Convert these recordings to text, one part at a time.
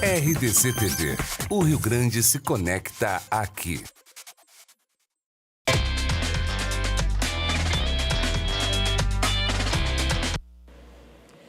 RDC TV. O Rio Grande se conecta aqui.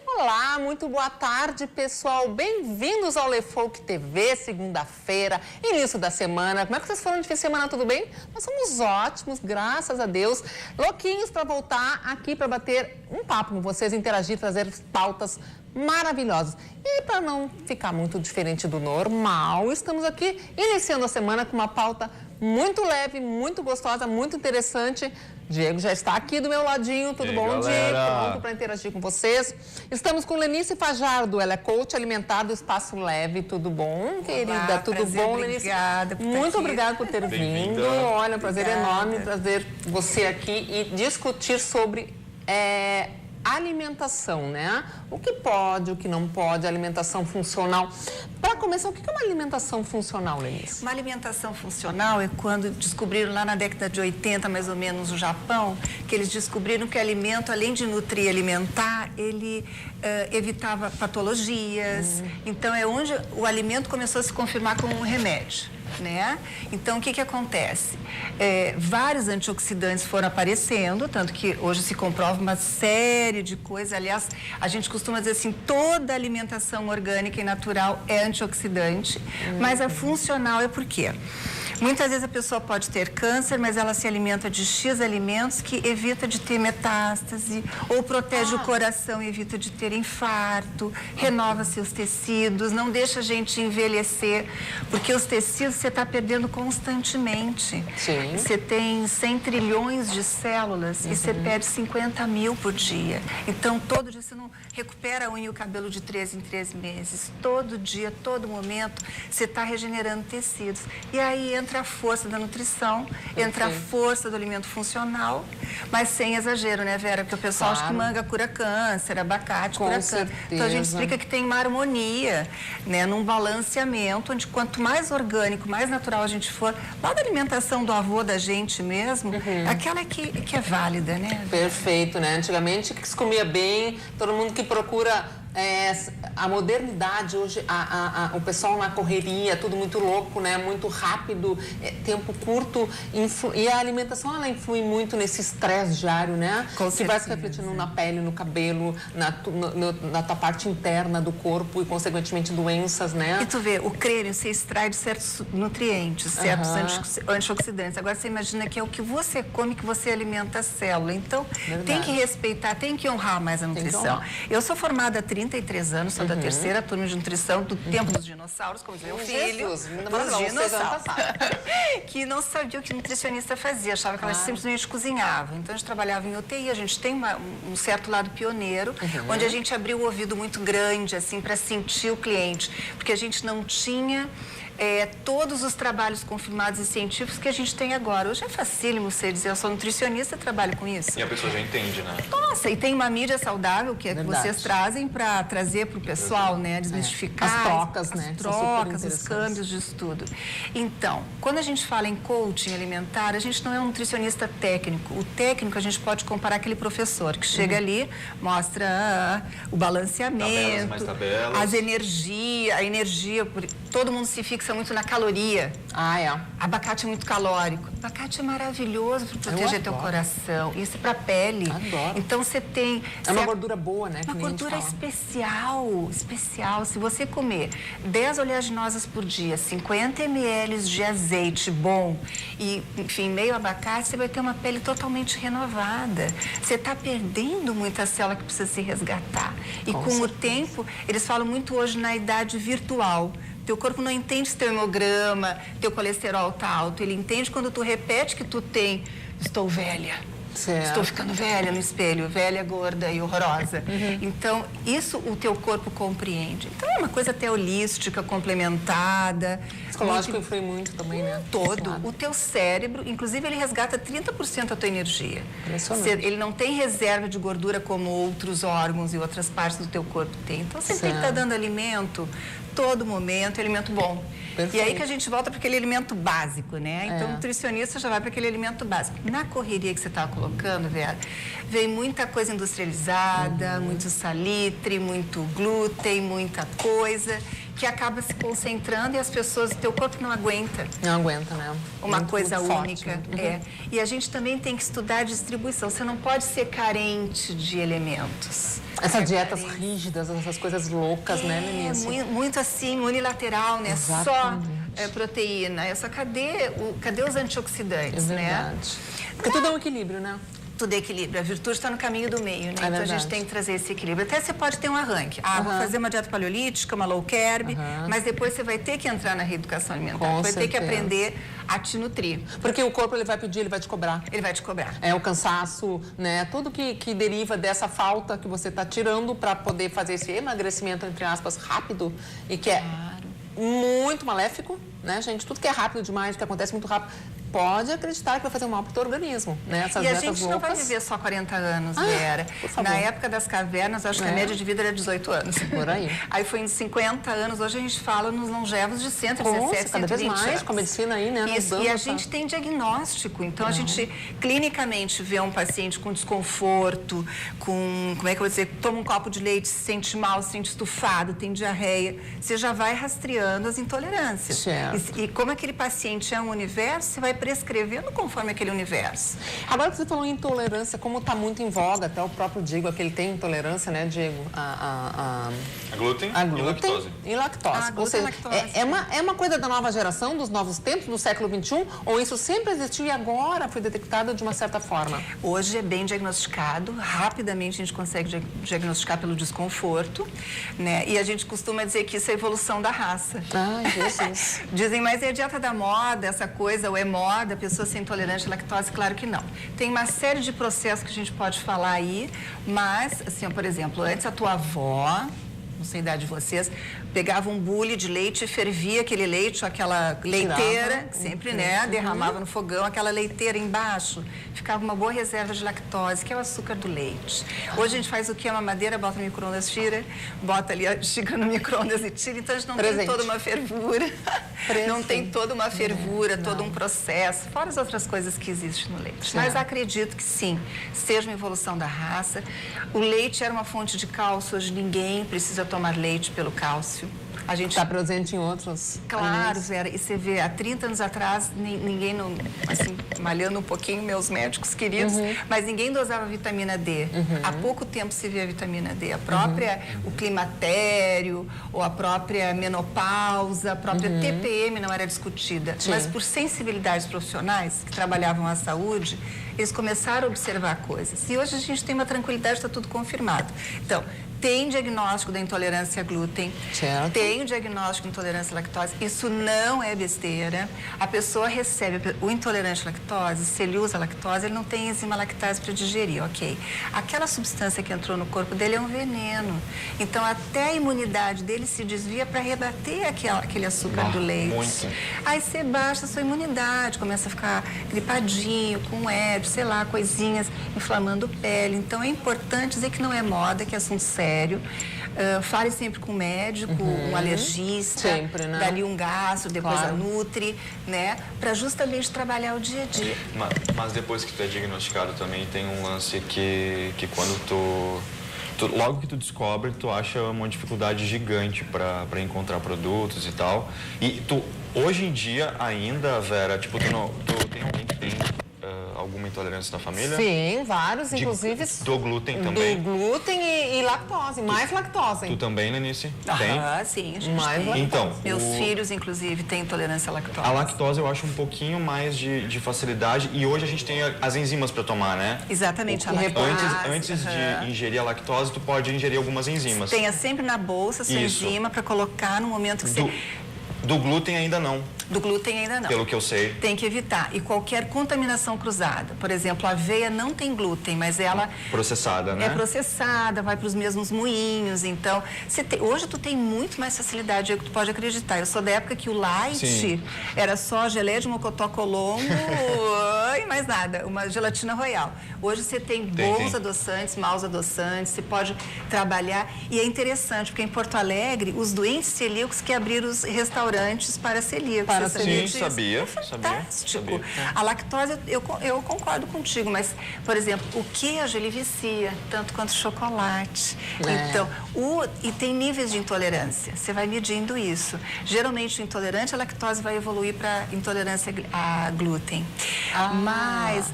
Olá, muito boa tarde, pessoal. Bem-vindos ao Le Folk TV, segunda-feira, início da semana. Como é que vocês foram de fim de semana? Tudo bem? Nós somos ótimos, graças a Deus. Louquinhos para voltar aqui para bater um papo com vocês, interagir, trazer pautas maravilhosas. E para não ficar muito diferente do normal, estamos aqui iniciando a semana com uma pauta muito leve, muito gostosa, muito interessante. Diego já está aqui do meu ladinho. Tudo bom, galera? Diego? Pronto para interagir com vocês. Estamos com Lenice Fajardo, ela é coach alimentar do Espaço Leve. Tudo bom, querida? Olá, tudo prazer, bom, Lenice? Obrigada por estar Muito aqui. obrigada por ter vindo. Olha, um prazer enorme trazer você aqui e discutir sobre alimentação, né? O que pode, o que não pode, alimentação funcional. Para começar, o que é uma alimentação funcional, Lenice? Uma alimentação funcional é quando descobriram lá na década de 80, mais ou menos, no Japão, que eles descobriram que o alimento, além de nutrir e alimentar, ele evitava patologias. Então, é onde o alimento começou a se confirmar como um remédio. Né? Então, o que acontece? Vários antioxidantes foram aparecendo, tanto que hoje se comprova uma série de coisas. Aliás, a gente costuma dizer assim, toda alimentação orgânica e natural é antioxidante, mas a funcional é por quê? Muitas vezes a pessoa pode ter câncer, mas ela se alimenta de X alimentos que evita de ter metástase, ou protege o coração e evita de ter infarto, renova seus tecidos, não deixa a gente envelhecer, porque os tecidos você está perdendo constantemente. Sim. Você tem 100 trilhões de células e você perde 50 mil por dia. Então, todo dia você não recupera a unha e o cabelo de 3 em 3 meses. Todo dia, todo momento, você está regenerando tecidos. E aí entra a força da nutrição, entra a força do alimento funcional, mas sem exagero, né, Vera? Porque o pessoal acha que manga cura câncer, abacate cura câncer. Então a gente explica que tem uma harmonia, né, num balanceamento, onde quanto mais orgânico, mais natural a gente for, lá da alimentação do avô da gente mesmo, aquela que é válida, né? Perfeito, né? Antigamente que se comia bem, todo mundo que procura a modernidade, hoje o pessoal na correria, tudo muito louco, né? Muito rápido, tempo curto, e a alimentação ela influi muito nesse estresse diário, né? Com que vai se certeza. refletindo na pele, no cabelo, na tua parte interna do corpo e consequentemente doenças, né? E tu vê, o creme você extrai de certos nutrientes, certos antioxidantes. Agora você imagina que é o que você come, que você alimenta a célula. Então, tem que respeitar, tem que honrar mais a nutrição. Eu sou formada há 33 anos, sou da terceira turma de nutrição do tempo dos dinossauros, como diz meu filho. Jesus, dos dinossauros. Que não sabia o que o nutricionista fazia, achava que ela simplesmente cozinhava. Então, a gente trabalhava em UTI, a gente tem um certo lado pioneiro, onde a gente abriu o ouvido muito grande, assim, para sentir o cliente, porque a gente não tinha todos os trabalhos confirmados e científicos que a gente tem agora. Hoje é facílimo você dizer, eu sou nutricionista, trabalho com isso. E a pessoa já entende, né? Nossa, e tem uma mídia saudável que vocês trazem para trazer para o pessoal, né? Desmistificar. As trocas, né? As trocas, os câmbios de estudo. Então, quando a gente fala em coaching alimentar, a gente não é um nutricionista técnico. O técnico a gente pode comparar aquele professor que chega ali, mostra o balanceamento, tabelas. a energia, todo mundo se fixa muito na caloria. Abacate é muito calórico. Abacate é maravilhoso para proteger teu coração. Isso é para a pele. Adoro. Então você tem... É uma gordura boa, né? Uma gordura especial. Se você comer 10 oleaginosas por dia, 50 ml de azeite bom e, enfim, meio abacate, você vai ter uma pele totalmente renovada. Você está perdendo muita célula que precisa se resgatar. E com o tempo, eles falam muito hoje na idade virtual. Teu corpo não entende se teu hemograma, teu colesterol tá alto. Ele entende quando tu repete que tu tem, estou velha. Certo. Estou ficando velha no espelho, velha, gorda e horrorosa. Então, isso o teu corpo compreende. Então, é uma coisa até holística, complementada. Psicológico influi muito também, né? Todo. O teu cérebro, inclusive, ele resgata 30% da tua energia. Impressionante. Ele não tem reserva de gordura como outros órgãos e outras partes do teu corpo tem. Então, você tem que estar dando alimento todo momento, alimento bom. Perfeito. E aí que a gente volta para aquele alimento básico, né? Então, o nutricionista já vai para aquele alimento básico. Na correria que você estava colocando, Vera, vem muita coisa industrializada, muito salitre, muito glúten, muita coisa que acaba se concentrando e as pessoas, o teu corpo não aguenta. Não aguenta, né? Uma Muito coisa forte, única. né? E a gente também tem que estudar a distribuição. Você não pode ser carente de elementos. Essas dietas rígidas, essas coisas loucas, né, Lenice? Muito assim, unilateral, né? Exatamente. Só proteína. Cadê os antioxidantes, É né? verdade. Porque tudo é um equilíbrio, né? Tudo é equilíbrio. A virtude está no caminho do meio, né? Então a gente tem que trazer esse equilíbrio. Até você pode ter um arranque. Vou fazer uma dieta paleolítica, uma low carb, mas depois você vai ter que entrar na reeducação alimentar. Vai ter que aprender a te nutrir. Porque o corpo ele vai pedir, ele vai te cobrar. Ele vai te cobrar. É o cansaço, né? Tudo que deriva dessa falta que você está tirando para poder fazer esse emagrecimento, entre aspas, rápido e que é muito maléfico, né, gente? Tudo que é rápido demais, que acontece muito rápido, pode acreditar que vai fazer um mal para o teu organismo, né? Essas e a dietas gente não loucas. vai viver só 40 anos, Vera. Na época das cavernas, acho que a média de vida era 18 anos. Por aí. Aí foi em 50 anos, hoje a gente fala nos longevos de 117, cada vez mais, anos. com a medicina aí, né? Isso, e a gente tem diagnóstico, então a gente clinicamente vê um paciente com desconforto, como é que eu vou dizer, toma um copo de leite, se sente mal, se sente estufado, tem diarreia, você já vai rastreando as intolerâncias. Certo. E como aquele paciente é um universo, você vai prescrevendo conforme aquele universo. Agora que você falou em intolerância, como está muito em voga, até o próprio Diego, aquele tem intolerância, né, Diego? A glúten, a glúten e lactose. E lactose. Ou seja, é uma coisa da nova geração, dos novos tempos, do século XXI, ou isso sempre existiu e agora foi detectado de uma certa forma? Hoje é bem diagnosticado, rapidamente a gente consegue diagnosticar pelo desconforto, né? E a gente costuma dizer que isso é a evolução da raça. Ai, Jesus. Dizem, mas é a dieta da moda, essa coisa, ou é moda, a pessoa ser intolerante à lactose? Claro que não. Tem uma série de processos que a gente pode falar aí, mas, assim, por exemplo, antes a tua avó, não sei a idade de vocês, pegava um bule de leite e fervia aquele leite, ou aquela leiteira, sempre, né, derramava no fogão, aquela leiteira embaixo, ficava uma boa reserva de lactose, que é o açúcar do leite. Hoje a gente faz o que? A mamadeira, bota no micro-ondas, tira, bota ali a xícara no micro-ondas e tira, então a gente não tem toda uma fervura, não tem toda uma fervura, todo um processo, fora as outras coisas que existem no leite. Mas acredito que sim, seja uma evolução da raça. O leite era uma fonte de cálcio, hoje ninguém precisa tomar leite pelo cálcio. A gente está presente em outros. Claro, Vera. E você vê, há 30 anos atrás, ninguém, não, assim, malhando um pouquinho, meus médicos queridos, mas ninguém dosava vitamina D. Há pouco tempo se vê a vitamina D. A própria, o climatério, ou a própria menopausa, a própria TPM não era discutida. Mas por sensibilidades profissionais que trabalhavam a saúde, eles começaram a observar coisas. E hoje a gente tem uma tranquilidade, está tudo confirmado. Então, tem diagnóstico da intolerância a glúten, tem o diagnóstico de intolerância à lactose, isso não é besteira. A pessoa recebe, o intolerante à lactose, se ele usa lactose, ele não tem enzima lactase para digerir, ok? Aquela substância que entrou no corpo dele é um veneno. Então, até a imunidade dele se desvia para rebater aquele açúcar do leite. Muito. Aí você baixa a sua imunidade, começa a ficar gripadinho, com herpes, sei lá, coisinhas, inflamando pele. Então, é importante dizer que não é moda, que é assunto sério. Fale sempre com o médico, um alergista, sempre, né? dali um gastro, depois a Nutri, né? Para justamente trabalhar o dia a dia. Mas depois que tu é diagnosticado também tem um lance que quando logo que tu descobre, tu acha uma dificuldade gigante para encontrar produtos e tal. E tu, hoje em dia ainda, Vera, tipo, tu tem alguém que tem alguma intolerância na família? Sim, vários, inclusive. Do glúten também? Do glúten e lactose, mais lactose. Tu também, Lenice? Tem? Sim, a gente Mais tem. Então, Meus filhos, inclusive, têm intolerância à lactose. A lactose eu acho um pouquinho mais de facilidade e hoje a gente tem as enzimas para tomar, né? Exatamente, a lactose. Antes de ingerir a lactose, tu pode ingerir algumas enzimas. Tenha sempre na bolsa sua enzima para colocar no momento que você... Do glúten ainda não. Do glúten ainda não. Pelo que eu sei. Tem que evitar. E qualquer contaminação cruzada. Por exemplo, a aveia não tem glúten, mas ela... Processada, né? É processada, vai para os mesmos moinhos. Então, hoje tu tem muito mais facilidade, é que tu pode acreditar. Eu sou da época que o light era só geleia de mocotó colombo banho e mais nada, uma gelatina royal. Hoje você tem bons adoçantes, maus adoçantes, você pode trabalhar. E é interessante, porque em Porto Alegre, os doentes celíacos que abriram os restaurantes para celíacos. Sim, sabia. É fantástico. A lactose, eu concordo contigo, mas, por exemplo, o queijo, ele vicia, tanto quanto o chocolate. Então, e tem níveis de intolerância. Você vai medindo isso. Geralmente, o intolerante à lactose vai evoluir para intolerância a glúten. Mas,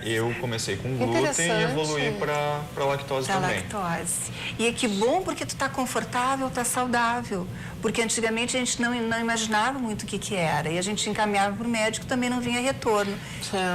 eu comecei com glúten e evoluí para lactose também. Lactose. E é que bom porque tu tá confortável, tá saudável. Porque antigamente a gente não imaginava muito o que era. E a gente encaminhava para o médico, também não vinha retorno.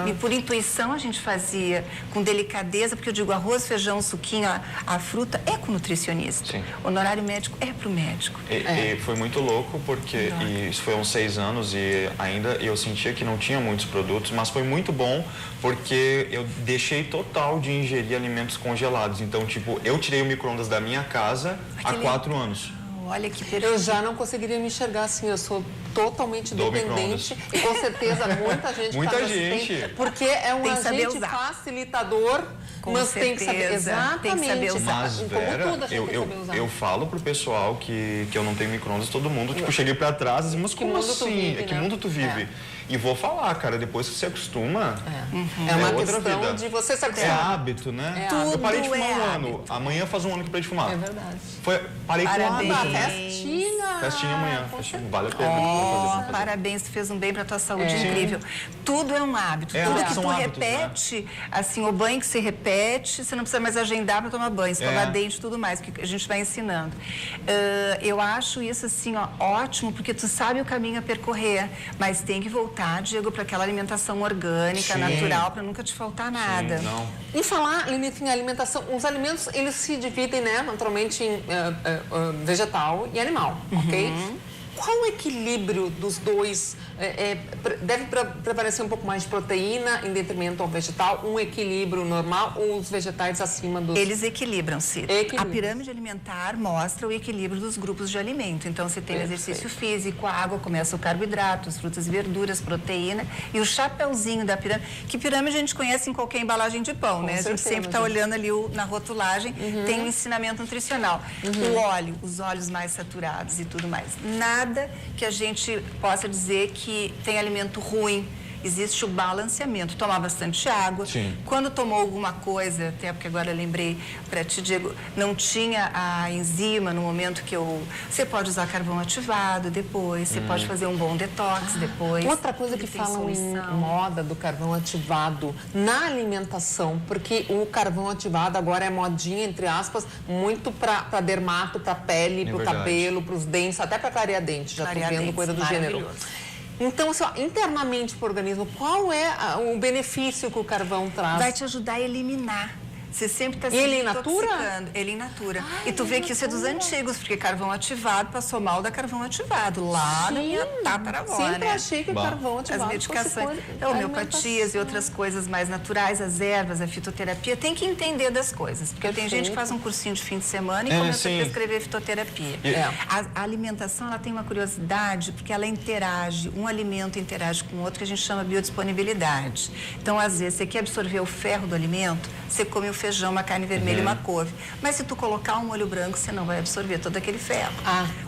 E por intuição a gente fazia, com delicadeza, porque eu digo arroz, feijão, suquinho, a fruta é com o nutricionista. Sim. O honorário médico é para o médico. E foi muito louco, porque isso foi há uns 6 anos e ainda eu sentia que não tinha muitos produtos, mas foi muito bom porque eu deixei total de ingerir alimentos congelados. Então, tipo, eu tirei o micro-ondas da minha casa há 4 anos. Olha que perfeito. Eu já não conseguiria me enxergar assim, eu sou totalmente dependente e com certeza muita gente muita faz gente. Assim, porque é um agente facilitador, mas tem que saber exatamente. Tem que saber usar. Mas, Vera, como tudo a gente tem que saber usar. eu falo pro pessoal que eu não tenho micro-ondas, todo mundo, tipo, cheguei pra trás e disse, mas como assim? Que mundo tu vive? E vou falar, cara, depois que você acostuma, é uma outra questão vida. de você se É acostumar. hábito, né? Tudo eu parei de fumar um ano. hábito. Amanhã faz um ano que eu parei de fumar. É verdade. Parei Parabéns. com hábito. Festinha. Festinha amanhã. Vale a pena. Vamos fazer. Parabéns, tu fez um bem para tua saúde incrível. Tudo é um hábito. Tudo que tu são hábitos, repete, assim, o banho que se repete, você não precisa mais agendar para tomar banho, escovar dente e tudo mais, porque a gente vai ensinando. Eu acho isso, assim, ótimo, porque tu sabe o caminho a percorrer, mas tem que voltar, Diego, para aquela alimentação orgânica, natural, para nunca te faltar nada. Sim, não. Em falar, em alimentação, os alimentos, eles se dividem, né, naturalmente em vegetal e animal, ok? Qual o equilíbrio dos dois? Deve prevalecer um pouco mais de proteína em detrimento ao vegetal, um equilíbrio normal ou os vegetais acima dos... Eles equilibram-se. A pirâmide alimentar mostra o equilíbrio dos grupos de alimento. Então, você tem o exercício físico, a água, começa o carboidrato, as frutas e verduras, proteína e o chapeuzinho da pirâmide, que pirâmide a gente conhece em qualquer embalagem de pão, né? A gente sempre está olhando ali na rotulagem, tem um ensinamento nutricional. O óleo, os óleos mais saturados e tudo mais. Nada que a gente possa dizer que tem alimento ruim. Existe o balanceamento, tomar bastante água. Sim. Quando tomou alguma coisa, até porque agora eu lembrei para ti, Diego, não tinha a enzima no momento que você pode usar carvão ativado depois, você pode fazer um bom detox depois. Outra coisa que falam em moda do carvão ativado na alimentação, porque o carvão ativado agora é modinha, entre aspas, muito para dermato, para pele, para o cabelo, para os dentes, até para clarear dente, já estou vendo coisa do gênero. Então, assim, internamente para o organismo, qual é o benefício que o carvão traz? Vai te ajudar a eliminar. Você sempre está se intoxicando. Ele in natura. E tu vê que isso é dos antigos, porque carvão ativado passou mal da carvão ativado. Lá na minha tataravó, sempre achei que o carvão ativado as medicações, homeopatias e outras coisas mais naturais, as ervas, a fitoterapia, tem que entender das coisas. Porque tem gente que faz um cursinho de fim de semana e começa a prescrever fitoterapia. A alimentação, ela tem uma curiosidade, porque ela interage, um alimento interage com o outro, que a gente chama biodisponibilidade. Então, às vezes, você quer absorver o ferro do alimento, você come o feijão, uma carne vermelha e uma couve. Mas se tu colocar um molho branco, você não vai absorver todo aquele ferro.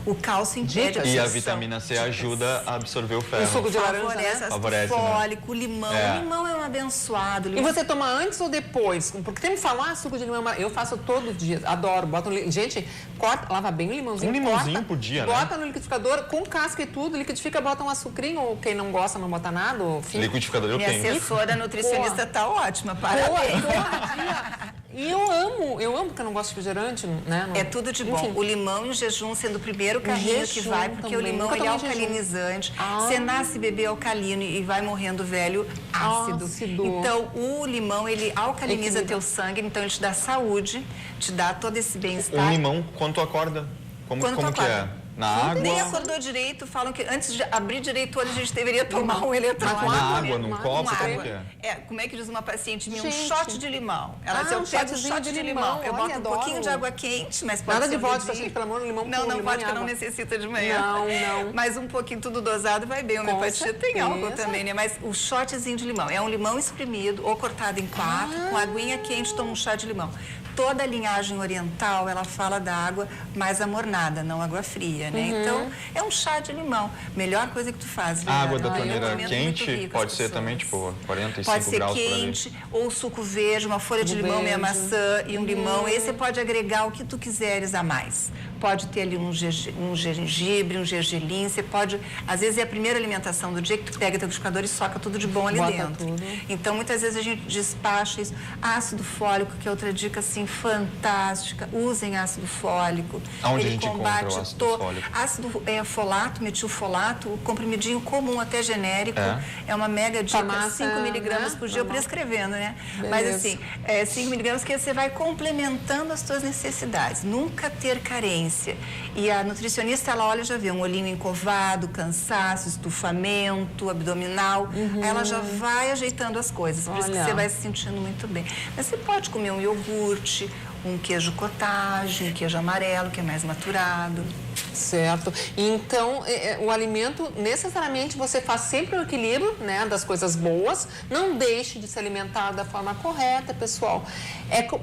O cálcio impede a absorção. E a vitamina C ajuda a absorver o ferro. O suco de laranja, favorece, fólico, né? Limão. O limão é um abençoado. E você toma antes ou depois? Porque tem que falar suco de limão. Eu faço todo dia, adoro. Boto gente, corta, lava bem o limãozinho. Um limãozinho corta, por dia, né? Bota no liquidificador com casca e tudo, liquidifica, bota um açucrinho, ou quem não gosta não bota nada. Liquidificador eu tenho. Minha assessora nutricionista tá ótima, parabéns. E eu amo porque eu não gosto de refrigerante, né? É tudo de bom. O limão em jejum sendo o primeiro carrinho que vai, porque o limão ele é alcalinizante. Você nasce bebê alcalino e vai morrendo velho ácido. Então, o limão, ele alcaliniza teu sangue, então ele te dá saúde, te dá todo esse bem-estar. Um limão, quando tu acorda? Como que é? Na água. Nem acordou direito, falam que antes de abrir direito o olho, a gente deveria tomar um eletrônico. Na água, num copo, Com como água. que é? Como é que diz uma paciente minha? Um Gente. shot de limão. Ela diz, eu um pego um shotzinho shot de limão. Eu olha, boto um pouquinho adoro. de água quente, mas pode Nada ser de um vodka, dedinho. gente, pelo amor de limão puro, Não, limão e vodka não água. necessita de manhã. Não. Mas um pouquinho tudo dosado vai bem. A homeopatia tem álcool certeza. também, né? Mas o shotzinho de limão. É um limão espremido ou cortado em quatro, com aguinha quente, toma um chá de limão. Toda a linhagem oriental, ela fala da água mais amornada, não água fria, né? Então, é um chá de limão. Melhor coisa que tu faz. A água Viviane. da É um torneira momento quente muito rico, pode as ser pessoas. também, tipo, 45 Pode ser graus por ali. quente, ou suco verde, uma folha de limão, meia verde. maçã e um limão. Aí você pode agregar o que tu quiseres a mais. Pode ter ali um gengibre, um gergelim. Você pode... Às vezes é a primeira alimentação do dia que tu pega teu liquidificador e soca tudo de bom ali Bota dentro. tudo. Então, muitas vezes a gente despacha isso. Ácido fólico, que é outra dica, assim, fantástica. Usem ácido fólico. Aonde Ele a gente combate encontra o ácido fólico? Ácido folato, metilfolato, o comprimidinho comum, até genérico. É uma mega dica, Farmácia, 5 miligramas né? por dia, eu Normal. prescrevendo, né? Beleza. Mas assim, 5 miligramas que você vai complementando as suas necessidades. Nunca ter carência. E a nutricionista, ela olha e já vê um olhinho encovado, cansaço, estufamento, abdominal. Aí ela já vai ajeitando as coisas. Por isso que Olha. você vai se sentindo muito bem. Mas você pode comer um iogurte, um queijo cottage, um queijo amarelo, que é mais maturado. Certo. Então, o alimento, necessariamente, você faz sempre o equilíbrio, né, das coisas boas. Não deixe de se alimentar da forma correta, pessoal.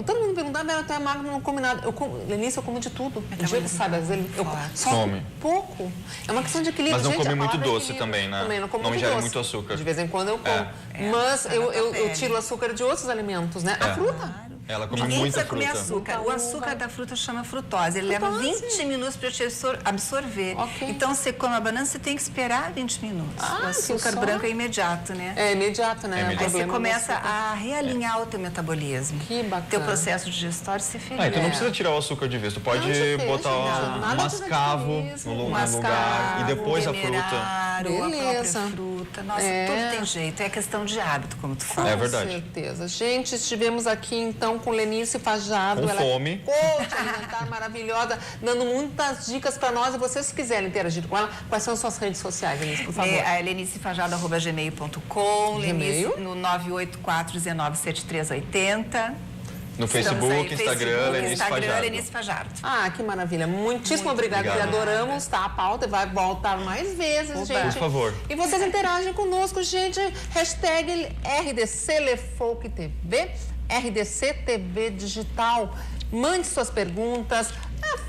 Todo mundo pergunta, mas eu tenho magro, não como nada. Lenice, eu como de tudo. O Diego sabe, às vezes eu só Come. pouco. É uma questão de equilíbrio. Mas não Gente, come a muito palavra é doce equilíbrio. também, né? Também não como Não muito ingere doce. muito açúcar. De vez em quando eu como. Mas sai da tua eu pele. tiro o açúcar de outros alimentos, né? A fruta. Ela come Ninguém muita precisa comer fruta. açúcar. O açúcar da fruta chama frutose. Ele leva 20 minutos para te absorver. Ok. Então, você come a banana, você tem que esperar 20 minutos. O que açúcar só. branco é imediato, né? É imediato, né? É imediato. Aí você O problema começa do açúcar. a realinhar o teu metabolismo. Que bacana. Teu processo digestório se feliz. Então não precisa tirar o açúcar de vez. Tu pode Não, você botar fez, um nada mascavo de no mascavo, lugar e depois a fruta. Ou a Beleza. própria fruta. Nossa, É. tudo tem jeito. É questão de hábito, como tu fala. É verdade. Com certeza. Gente, estivemos aqui então com Lenice Fajardo. Com ela fome. É coach alimentar maravilhosa, dando muitas dicas para nós. E vocês, se quiserem interagir com ela, quais são as suas redes sociais, Lenice, por favor? É lenicefajado@gmail.com, Lenice Gmail. no 984197380. No Facebook, Instagram, Lenice Fajardo. Lenice Fajardo. Ah, que maravilha. Muitíssimo obrigada, porque obrigado. adoramos, tá? A pauta e vai voltar mais vezes, Oba. gente. Por favor. E vocês interagem conosco, gente. Hashtag RDCLefolkTV, RDCTV Digital. Mande suas perguntas.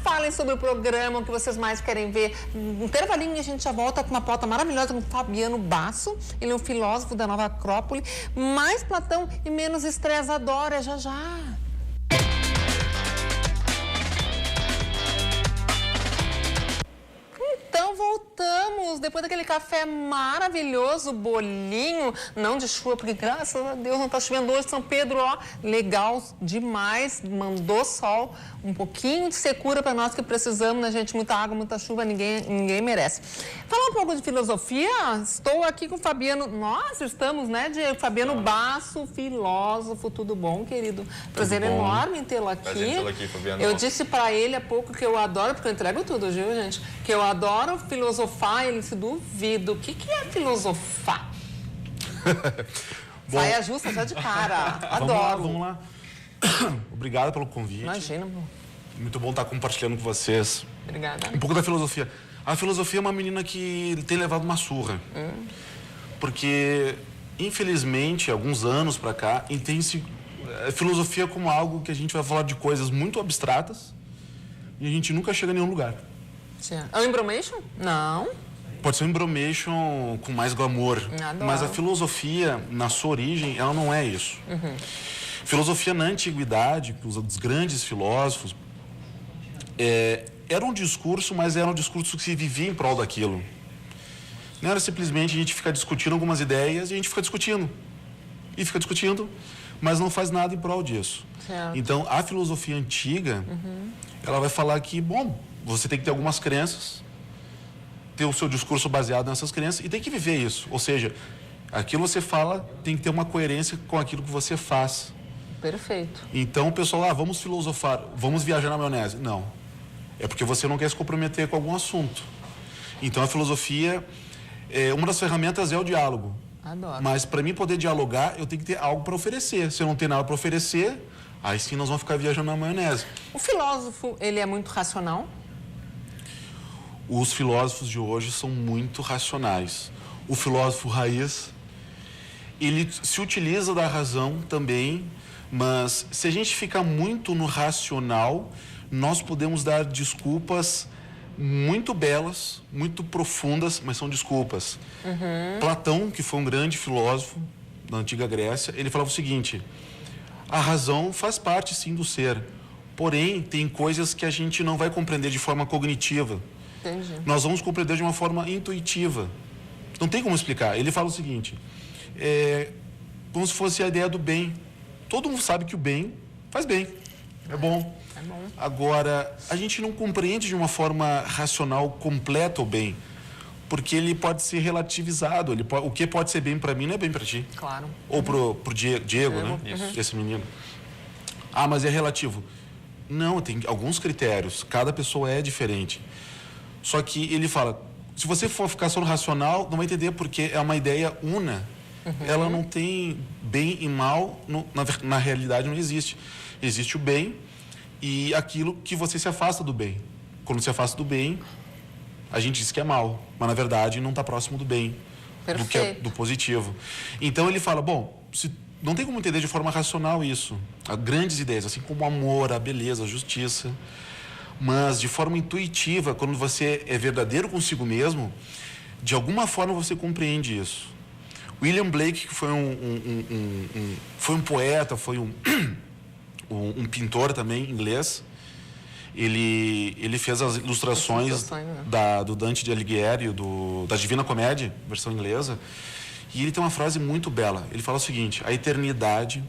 Falem sobre o programa, o que vocês mais querem ver. Um intervalinho e a gente já volta com uma pauta maravilhosa com o Fabiano Basso. Ele é um filósofo da Nova Acrópole. Mais Platão e menos estresse. Adora, já já. Então voltamos, depois daquele café maravilhoso, bolinho, não de chuva, porque graças a Deus não está chovendo hoje, São Pedro, ó, legal demais, mandou sol, um pouquinho de secura para nós que precisamos, né, gente? Muita água, muita chuva, ninguém merece. Falar um pouco de filosofia, estou aqui com o Fabiano, nós estamos, né, Diego? Fabiano Basso, filósofo, tudo bom, querido? Prazer bom. enorme em tê-lo aqui. Prazer em tê-lo aqui, Fabiano. Eu disse para ele há pouco que eu adoro, porque eu entrego tudo, viu, gente? Que eu adoro filosofar, ele se duvida. O que é filosofar? Bom, Saia justa já de cara. Adoro. Vamos lá. Obrigado pelo convite. Imagina, amor. Muito bom estar compartilhando com vocês Obrigada. um pouco da filosofia. A filosofia é uma menina que tem levado uma surra. Porque, infelizmente, há alguns anos para cá, entende-se a filosofia como algo que a gente vai falar de coisas muito abstratas e a gente nunca chega a nenhum lugar. É um embromation? Não. Pode ser um embromation com mais glamour, Adoro. mas a filosofia, na sua origem, ela não é isso. Filosofia na antiguidade, os grandes filósofos, era um discurso, mas era um discurso que se vivia em prol daquilo. Não era simplesmente a gente ficar discutindo algumas ideias e a gente fica discutindo. E fica discutindo, mas não faz nada em prol disso. Certo. Então, a filosofia antiga, ela vai falar que, bom, você tem que ter algumas crenças, ter o seu discurso baseado nessas crenças e tem que viver isso. Ou seja, aquilo que você fala tem que ter uma coerência com aquilo que você faz. Perfeito. Então, o pessoal, vamos filosofar, vamos viajar na maionese. Não. É porque você não quer se comprometer com algum assunto. Então, a filosofia, uma das ferramentas é o diálogo. Adoro. Mas, para mim poder dialogar, eu tenho que ter algo para oferecer. Se eu não tenho nada para oferecer, aí sim nós vamos ficar viajando na maionese. O filósofo, ele é muito racional? Os filósofos de hoje são muito racionais. O filósofo raiz, ele se utiliza da razão também, mas se a gente ficar muito no racional, nós podemos dar desculpas muito belas, muito profundas, mas são desculpas. Platão, que foi um grande filósofo da antiga Grécia, ele falava o seguinte: a razão faz parte sim do ser, porém tem coisas que a gente não vai compreender de forma cognitiva. Entendi. Nós vamos compreender de uma forma intuitiva. Não tem como explicar. Ele fala o seguinte, como se fosse a ideia do bem. Todo mundo sabe que o bem faz bem, é bom. É bom. Agora, a gente não compreende de uma forma racional completa o bem, porque ele pode ser relativizado. O que pode ser bem para mim não é bem para ti. Claro. Ou pro Diego, né? Esse menino. Ah, mas é relativo. Não, tem alguns critérios. Cada pessoa é diferente. Só que ele fala, se você for ficar só no racional, não vai entender, porque é uma ideia una. Ela não tem bem e mal, na realidade não existe. Existe o bem e aquilo que você se afasta do bem. Quando se afasta do bem, a gente diz que é mal, mas na verdade não está próximo do bem, do positivo. Então ele fala, bom, não tem como entender de forma racional isso. Há grandes ideias, assim como o amor, a beleza, a justiça. Mas de forma intuitiva, quando você é verdadeiro consigo mesmo, de alguma forma você compreende isso. William Blake, que foi foi um poeta, foi um pintor também inglês, ele fez as ilustrações do Dante de Alighieri, da Divina Comédia, versão inglesa, e ele tem uma frase muito bela. Ele fala o seguinte: a eternidade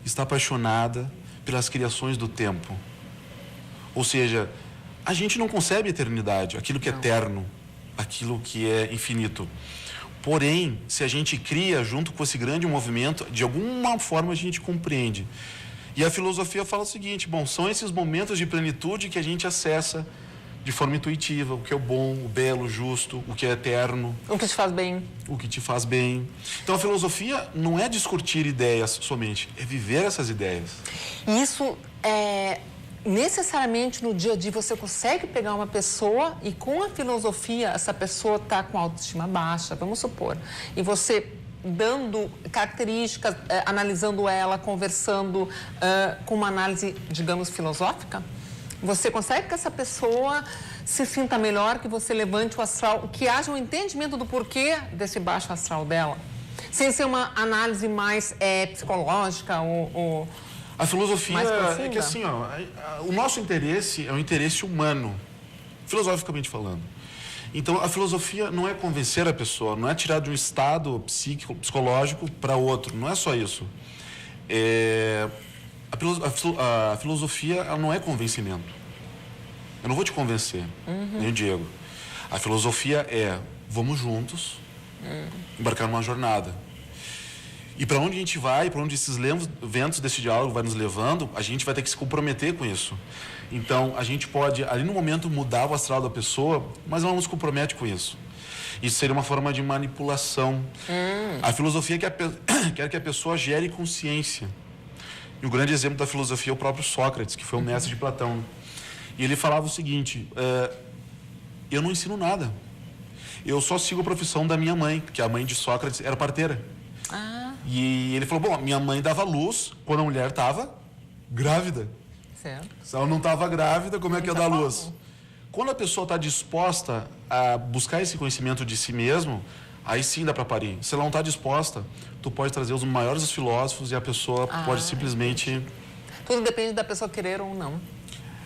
está apaixonada pelas criações do tempo. Ou seja, a gente não concebe a eternidade, aquilo que é eterno, aquilo que é infinito. Porém, se a gente cria junto com esse grande movimento, de alguma forma a gente compreende. E a filosofia fala o seguinte, bom, são esses momentos de plenitude que a gente acessa de forma intuitiva, o que é o bom, o belo, o justo, o que é eterno. O que te faz bem. O que te faz bem. Então, a filosofia não é discutir ideias somente, é viver essas ideias. Isso necessariamente no dia a dia você consegue pegar uma pessoa e com a filosofia essa pessoa está com autoestima baixa, vamos supor, e você dando características, analisando ela, conversando com uma análise, digamos, filosófica, você consegue que essa pessoa se sinta melhor, que você levante o astral, que haja um entendimento do porquê desse baixo astral dela, sem ser uma análise mais psicológica ou a filosofia é que assim, o nosso interesse é um interesse humano, filosoficamente falando. Então, a filosofia não é convencer a pessoa, não é tirar de um estado psicológico para outro, não é só isso. A filosofia ela não é convencimento. Eu não vou te convencer, nem o Diego. A filosofia é, vamos juntos embarcar numa jornada. E para onde a gente vai, para onde esses ventos desse diálogo vai nos levando, a gente vai ter que se comprometer com isso. Então, a gente pode, ali no momento, mudar o astral da pessoa, mas ela não se compromete com isso. Isso seria uma forma de manipulação. A filosofia quer que a pessoa gere consciência. E o grande exemplo da filosofia é o próprio Sócrates, que foi o mestre de Platão. E ele falava o seguinte, eu não ensino nada. Eu só sigo a profissão da minha mãe, porque a mãe de Sócrates era parteira. E ele falou, bom, minha mãe dava luz quando a mulher estava grávida. Certo. Se ela não estava grávida, como é que ia dar luz? Quando a pessoa está disposta a buscar esse conhecimento de si mesmo, aí sim dá para parir. Se ela não está disposta, tu pode trazer os maiores dos filósofos e a pessoa pode simplesmente... Tudo depende da pessoa querer ou não.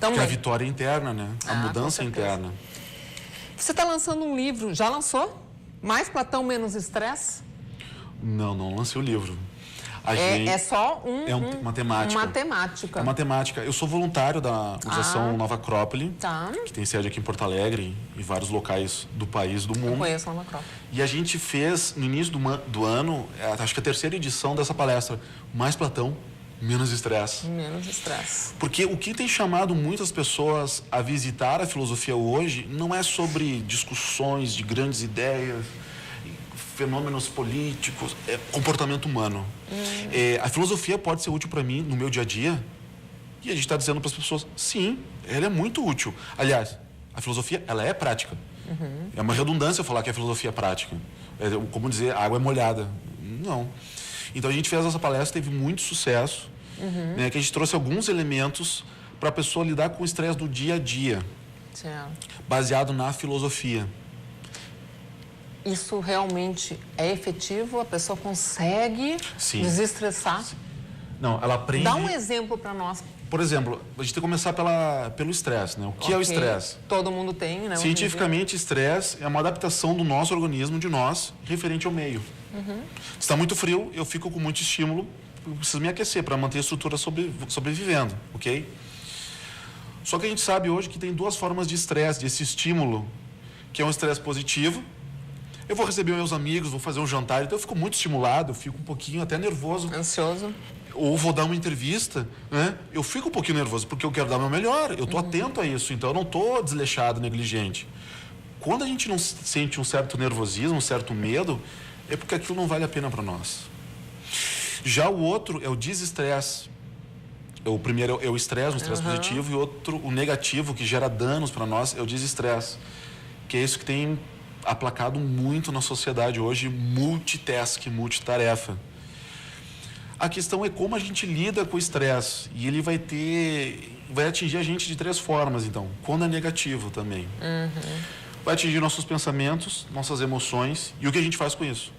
Porque a vitória interna, né? A mudança interna. Você está lançando um livro, já lançou? Mais Platão, menos estresse? Não lancei o livro. É só uma temática. Uma temática. É uma temática. Eu sou voluntário da Organização Nova Acrópole, que tem sede aqui em Porto Alegre e vários locais do país, do mundo. Eu conheço a Nova Acrópole. E a gente fez, no início do ano, acho que a terceira edição dessa palestra, Mais Platão, Menos estresse. Menos estresse. Porque o que tem chamado muitas pessoas a visitar a filosofia hoje não é sobre discussões de grandes ideias, fenômenos políticos, é comportamento humano. A filosofia pode ser útil para mim no meu dia a dia, e a gente está dizendo para as pessoas, sim, ela é muito útil. Aliás, a filosofia, ela é prática. É uma redundância falar que a filosofia é prática. É como dizer, a água é molhada. Não. Então a gente fez essa palestra, teve muito sucesso, né, que a gente trouxe alguns elementos para a pessoa lidar com o estresse do dia a dia, baseado na filosofia. Isso realmente é efetivo? A pessoa consegue desestressar? Não, ela aprende... Dá um exemplo para nós. Por exemplo, a gente tem que começar pelo estresse, né? O que é o estresse? Todo mundo tem, né? Cientificamente, estresse é uma adaptação do nosso organismo, de nós, referente ao meio. Se está muito frio, eu fico com muito estímulo, eu preciso me aquecer para manter a estrutura sobrevivendo, ok? Só que a gente sabe hoje que tem duas formas de estresse, desse estímulo, que é um estresse positivo. Eu vou receber meus amigos, vou fazer um jantar, então eu fico muito estimulado, eu fico um pouquinho até nervoso. Ansioso. Ou vou dar uma entrevista, né? Eu fico um pouquinho nervoso, porque eu quero dar o meu melhor, eu estou atento a isso, então eu não estou desleixado, negligente. Quando a gente não sente um certo nervosismo, um certo medo, é porque aquilo não vale a pena para nós. Já o outro é o desestresse. O primeiro é o estresse, um estresse positivo, e outro, o negativo, que gera danos para nós, é o desestresse. Que é isso que tem aplacado muito na sociedade hoje, multitask, multitarefa. A questão é como a gente lida com o estresse. E ele vai atingir a gente de 3 formas, então. Quando é negativo também. Vai atingir nossos pensamentos, nossas emoções e o que a gente faz com isso.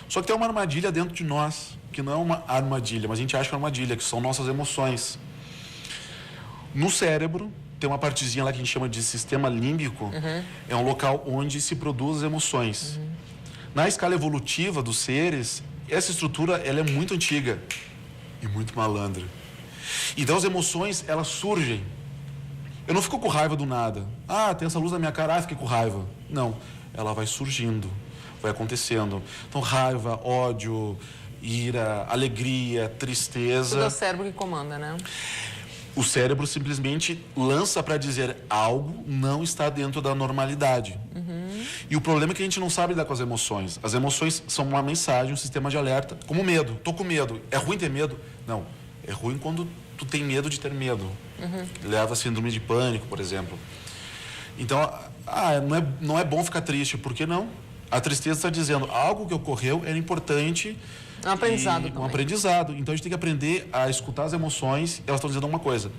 Só que tem uma armadilha dentro de nós, que não é uma armadilha, mas a gente acha que é uma armadilha, que são nossas emoções. No cérebro, tem uma partezinha lá que a gente chama de sistema límbico, é um local onde se produzem as emoções. Na escala evolutiva dos seres, essa estrutura ela é muito antiga e muito malandra. Então as emoções, elas surgem. Eu não fico com raiva do nada. Ah, tem essa luz na minha cara, fiquei com raiva. Não, ela vai surgindo, vai acontecendo. Então raiva, ódio, ira, alegria, tristeza. Tudo é o cérebro que comanda, né? O cérebro simplesmente lança para dizer algo não está dentro da normalidade. E o problema é que a gente não sabe lidar com as emoções. As emoções são uma mensagem, um sistema de alerta, como medo. Tô com medo. É ruim ter medo? Não. É ruim quando tu tem medo de ter medo. Leva a síndrome de pânico, por exemplo. Então, não é bom ficar triste. Por que não? A tristeza está dizendo algo que ocorreu era importante. Um aprendizado também. Um aprendizado. Então, a gente tem que aprender a escutar as emoções. Elas estão dizendo uma coisa.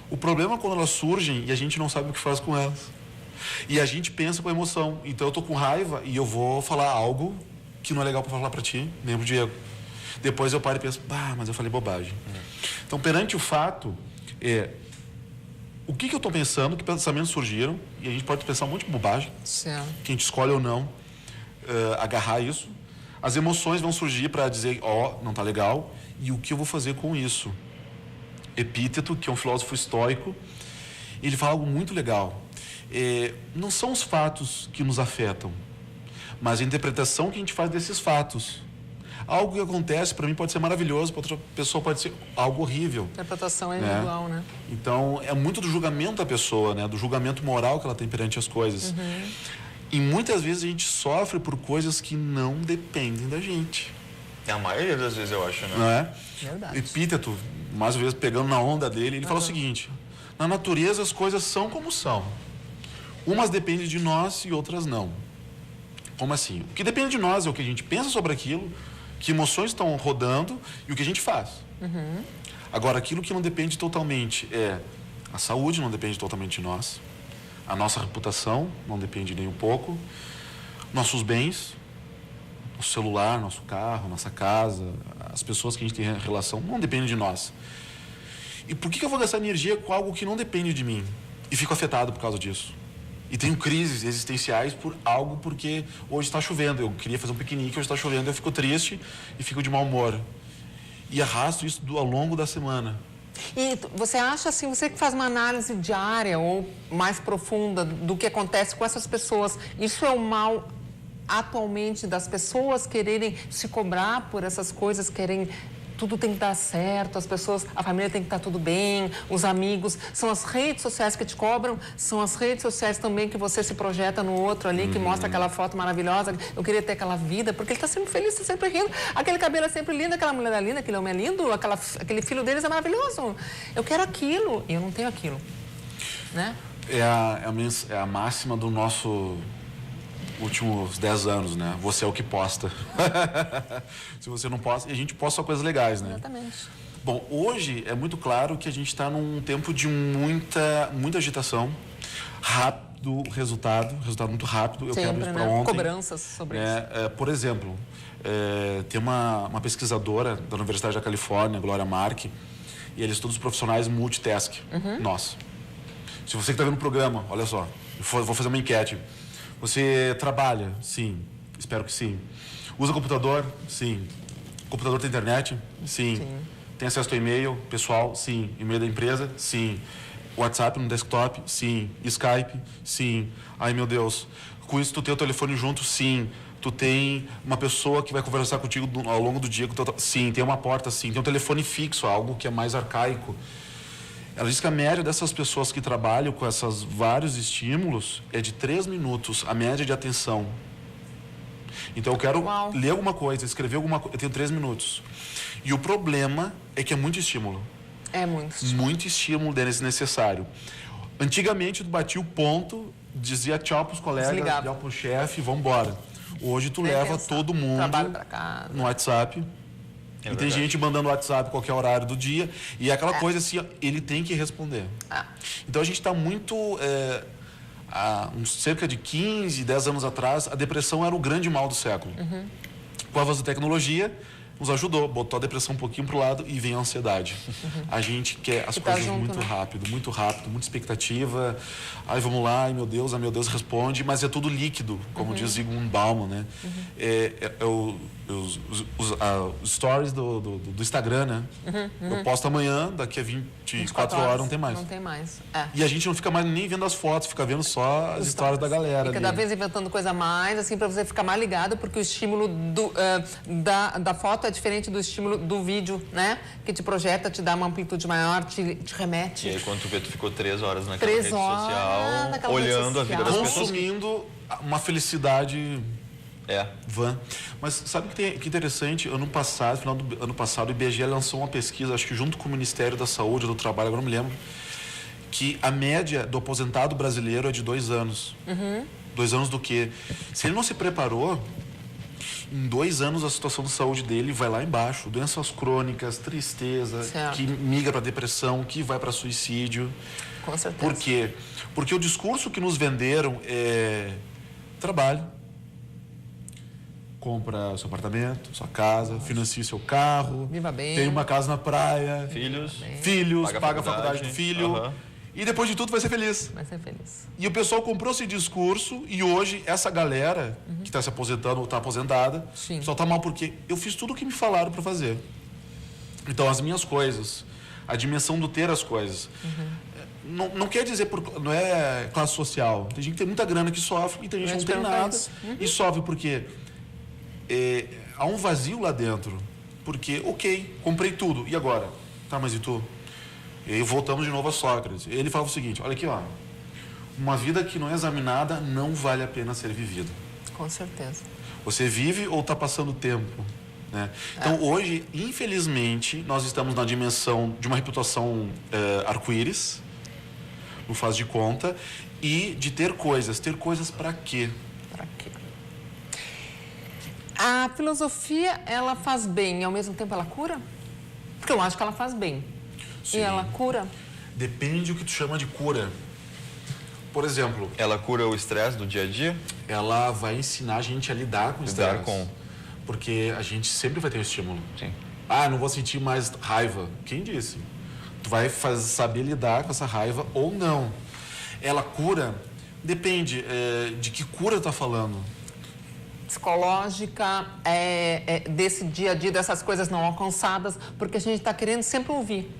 O problema é quando elas surgem e a gente não sabe o que faz com elas. E a gente pensa com a emoção. Então, eu tô com raiva e eu vou falar algo que não é legal para falar para ti, nem pro Diego. Depois eu paro e penso, mas eu falei bobagem. Então, perante o fato, o que eu estou pensando, que pensamentos surgiram, e a gente pode pensar um monte de bobagem, que a gente escolhe ou não agarrar isso. As emoções vão surgir para dizer, não tá legal, e o que eu vou fazer com isso? Epíteto, que é um filósofo estoico, ele fala algo muito legal. Não são os fatos que nos afetam, mas a interpretação que a gente faz desses fatos. Algo que acontece, para mim, pode ser maravilhoso, para outra pessoa pode ser algo horrível. A interpretação é individual, né? Então, é muito do julgamento da pessoa, né? Do julgamento moral que ela tem perante as coisas. E muitas vezes a gente sofre por coisas que não dependem da gente. A maioria das vezes, eu acho, né? Não é? Verdade. Epíteto, mais uma vez pegando na onda dele, ele fala o seguinte: na natureza as coisas são como são. Umas dependem de nós e outras não. Como assim? O que depende de nós é o que a gente pensa sobre aquilo, que emoções estão rodando e o que a gente faz. Agora, aquilo que não depende totalmente é a saúde, não depende totalmente de nós. A nossa reputação não depende nem um pouco. Nossos bens, nosso celular, nosso carro, nossa casa, as pessoas que a gente tem relação, não dependem de nós. E por que eu vou gastar energia com algo que não depende de mim? E fico afetado por causa disso. E tenho crises existenciais por algo porque hoje está chovendo. Eu queria fazer um piquenique, hoje está chovendo, eu fico triste e fico de mau humor. E arrasto isso ao longo da semana. E você acha assim, você que faz uma análise diária ou mais profunda do que acontece com essas pessoas, isso é o mal atualmente das pessoas quererem se cobrar por essas coisas, querem tudo tem que dar certo, as pessoas, a família tem que estar tudo bem, os amigos, são as redes sociais que te cobram, são as redes sociais também que você se projeta no outro ali, que mostra aquela foto maravilhosa, eu queria ter aquela vida, porque ele está sempre feliz, está sempre rindo, aquele cabelo é sempre lindo, aquela mulher é linda, aquele homem é lindo, aquele filho deles é maravilhoso, eu quero aquilo, e eu não tenho aquilo, né? É a máxima do nosso últimos 10 anos, né? Você é o que posta. Se você não posta, e a gente posta só coisas legais, né? Exatamente. Bom, hoje é muito claro que a gente está num tempo de muita isso. Rápido resultado muito rápido. Eu quero isso para ontem. Cobranças sobre isso. Por exemplo, tem uma pesquisadora da Universidade da Califórnia, Glória Mark, e ela estuda os profissionais multitask. Nossa. Se você que está vendo o programa, olha só, vou fazer uma enquete. Você trabalha? Sim. Espero que sim. Usa computador? Sim. Computador tem internet? Sim. Tem acesso ao e-mail pessoal? Sim. E-mail da empresa? Sim. WhatsApp no desktop? Sim. Skype? Sim. Ai, meu Deus. Com isso, tu tem o telefone junto? Sim. Tu tem uma pessoa que vai conversar contigo ao longo do dia? Sim. Tem uma porta? Sim. Tem um telefone fixo, algo que é mais arcaico. Ela diz que a média dessas pessoas que trabalham com esses vários estímulos é de 3 minutos, a média de atenção. Então eu quero ler alguma coisa, escrever alguma coisa, eu tenho 3 minutos. E o problema é que é muito estímulo. É muito estímulo. Muito estímulo desnecessário. Antigamente tu batia o ponto, dizia tchau pros colegas, tchau pro chefe, vamos embora. Hoje tu leva todo mundo no WhatsApp. E tem gente mandando WhatsApp qualquer horário do dia. E é aquela coisa assim, ele tem que responder. Então a gente está muito... há cerca de 15, 10 anos atrás, a depressão era o grande mal do século. Com o avanço da tecnologia, nos ajudou, botou a depressão um pouquinho pro lado e vem a ansiedade. A gente quer as coisas muito rápido, muita expectativa. Ai, vamos lá, ai meu Deus, responde, mas é tudo líquido, como diz Zygmunt Bauman, né? Os stories do Instagram, né? Eu posto amanhã, daqui a 24 horas não tem mais. Não tem mais. E a gente não fica mais nem vendo as fotos, fica vendo só as histórias da galera. E cada vez inventando coisa a mais, assim, para você ficar mais ligado, porque o estímulo da foto é diferente do estímulo do vídeo, né? Que te projeta, te dá uma amplitude maior, te remete. E aí, quando tu vê, tu ficou 3 horas naquela rede social, olhando a vida das pessoas. Consumindo uma felicidade vã. Mas sabe que interessante? Ano passado, final do ano passado, o IBGE lançou uma pesquisa, acho que junto com o Ministério da Saúde ou do Trabalho, agora não me lembro, que a média do aposentado brasileiro é de 2 anos. 2 anos do quê? Se ele não se preparou, em 2 anos a situação de saúde dele vai lá embaixo. Doenças crônicas, tristeza, que migra para depressão, que vai para suicídio. Com certeza. Por quê? Porque o discurso que nos venderam é trabalho, compra seu apartamento, sua casa, financie seu carro, viva bem, tem uma casa na praia, filhos, paga a faculdade do filho. E depois de tudo vai ser feliz. Vai ser feliz. E o pessoal comprou esse discurso e hoje essa galera que está se aposentando ou está aposentada, só está mal porque eu fiz tudo o que me falaram para fazer. Então as minhas coisas, a dimensão do ter as coisas. Não quer dizer, não é classe social. Tem gente que tem muita grana que sofre e tem gente que não tem nada e sofre porque há um vazio lá dentro. Porque, ok, comprei tudo, e agora? Tá, mas e tu? E aí voltamos de novo a Sócrates. Ele falava o seguinte, olha aqui, ó. Uma vida que não é examinada não vale a pena ser vivida. Com certeza. Você vive ou está passando tempo? Né? Então, hoje, infelizmente, nós estamos na dimensão de uma reputação arco-íris, não faz de conta, e de ter coisas. Ter coisas para quê? Para quê? A filosofia, ela faz bem e, ao mesmo tempo, ela cura? Porque eu acho que ela faz bem. Sim. E ela cura? Depende do que tu chama de cura. Por exemplo... Ela cura o estresse do dia a dia? Ela vai ensinar a gente a lidar com o estresse. Porque a gente sempre vai ter um estímulo. Sim. Ah, não vou sentir mais raiva. Quem disse? Tu vai saber lidar com essa raiva ou não. Ela cura... Depende de que cura tu tá falando. Psicológica, desse dia a dia, dessas coisas não alcançadas, porque a gente está querendo sempre ouvir.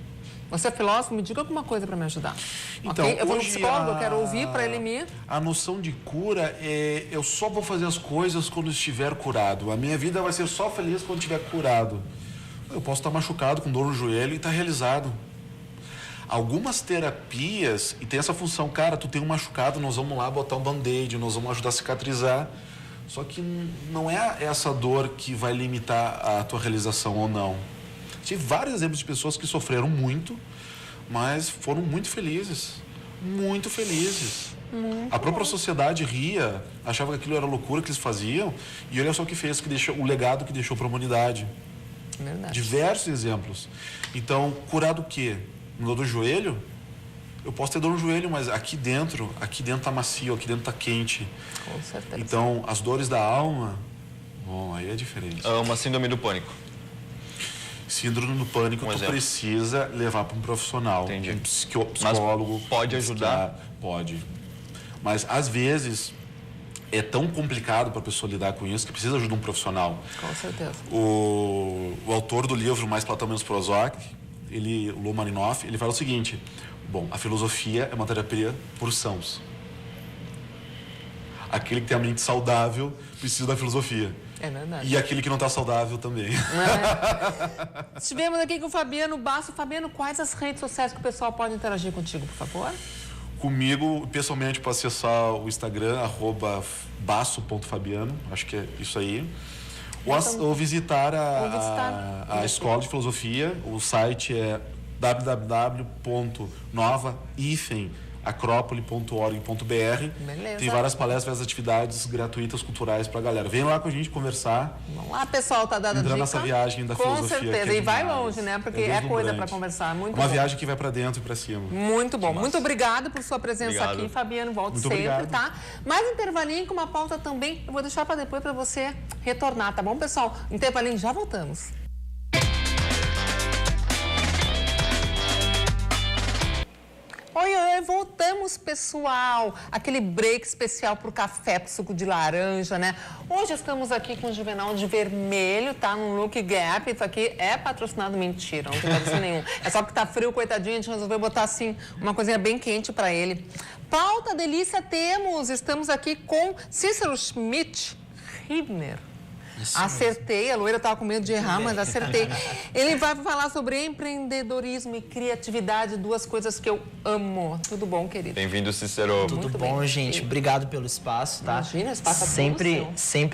Você é filósofo, me diga alguma coisa para me ajudar. Então, okay? Eu vou no psicólogo, eu quero ouvir para ele me... A noção de cura é eu só vou fazer as coisas quando estiver curado. A minha vida vai ser só feliz quando estiver curado. Eu posso estar machucado, com dor no joelho e estar realizado. Algumas terapias, e tem essa função, cara, tu tem um machucado, nós vamos lá botar um band-aid, nós vamos ajudar a cicatrizar. Só que não é essa dor que vai limitar a tua realização ou não. Tive vários exemplos de pessoas que sofreram muito, mas foram muito felizes. Muito felizes. A própria sociedade ria, achava que aquilo era loucura que eles faziam, e olha só o que fez, o legado que deixou para a humanidade. Verdade. Diversos exemplos. Então, curar do quê? Dor do joelho? Eu posso ter dor no joelho, mas aqui dentro tá macio, aqui dentro tá quente. Com certeza. Então, as dores da alma, bom, aí é diferente. É uma síndrome do pânico. Síndrome do pânico, tu exemplo. precisa levar para um profissional. Entendi. Um psicólogo. Mas pode ajudar? Pode. Mas, às vezes, é tão complicado para a pessoa lidar com isso que precisa de ajuda de um profissional. Com certeza. O autor do livro Mais Platão Menos Prozac, o Lou Marinoff, ele fala o seguinte: bom, a filosofia é uma terapia por sãos. Aquele que tem a mente saudável precisa da filosofia. É verdade. E aquele que não está saudável também. Estivemos aqui com o Fabiano Basso. Fabiano, quais as redes sociais que o pessoal pode interagir contigo, por favor? Comigo, pessoalmente, para acessar o Instagram, @basso.fabiano, acho que é isso aí. Ou visitar a Escola de Filosofia. O site é www.nova-acrópole.org.br. Tem várias palestras, várias atividades gratuitas, culturais para a galera. Vem lá com a gente conversar. Vamos lá, pessoal, tá dando a dica. Nessa viagem da filosofia. Com certeza, e vai longe, né? Porque é coisa para deslumbrante. conversar. Muito Uma bom. viagem que vai para dentro e para cima. Muito bom. Muito obrigado por sua presença Obrigado. aqui, Fabiano. Volte Muito sempre, obrigado. tá? Mais intervalinho com uma pauta também. Eu vou deixar para depois para você retornar, tá bom, pessoal? Intervalinho, já voltamos. Oi, oi, voltamos, pessoal. Aquele break especial pro café, pro suco de laranja, né? Hoje estamos aqui com o Juvenal de vermelho, tá? No look Gap. Isso aqui é patrocinado, mentira, não tem patrocínio nenhum. É só que tá frio, coitadinho, a gente resolveu botar, assim, uma coisinha bem quente pra ele. Pauta delícia temos. Estamos aqui com Cícero Schmidt Ribner. Acertei, a loira estava com medo de errar, mas acertei. Ele vai falar sobre empreendedorismo e criatividade, duas coisas que eu amo. Tudo bom, querido? Bem-vindo, Cícero. Tudo Muito bom, bem. gente? Obrigado pelo espaço, tá? Imagina, o espaço é todo sempre, seu.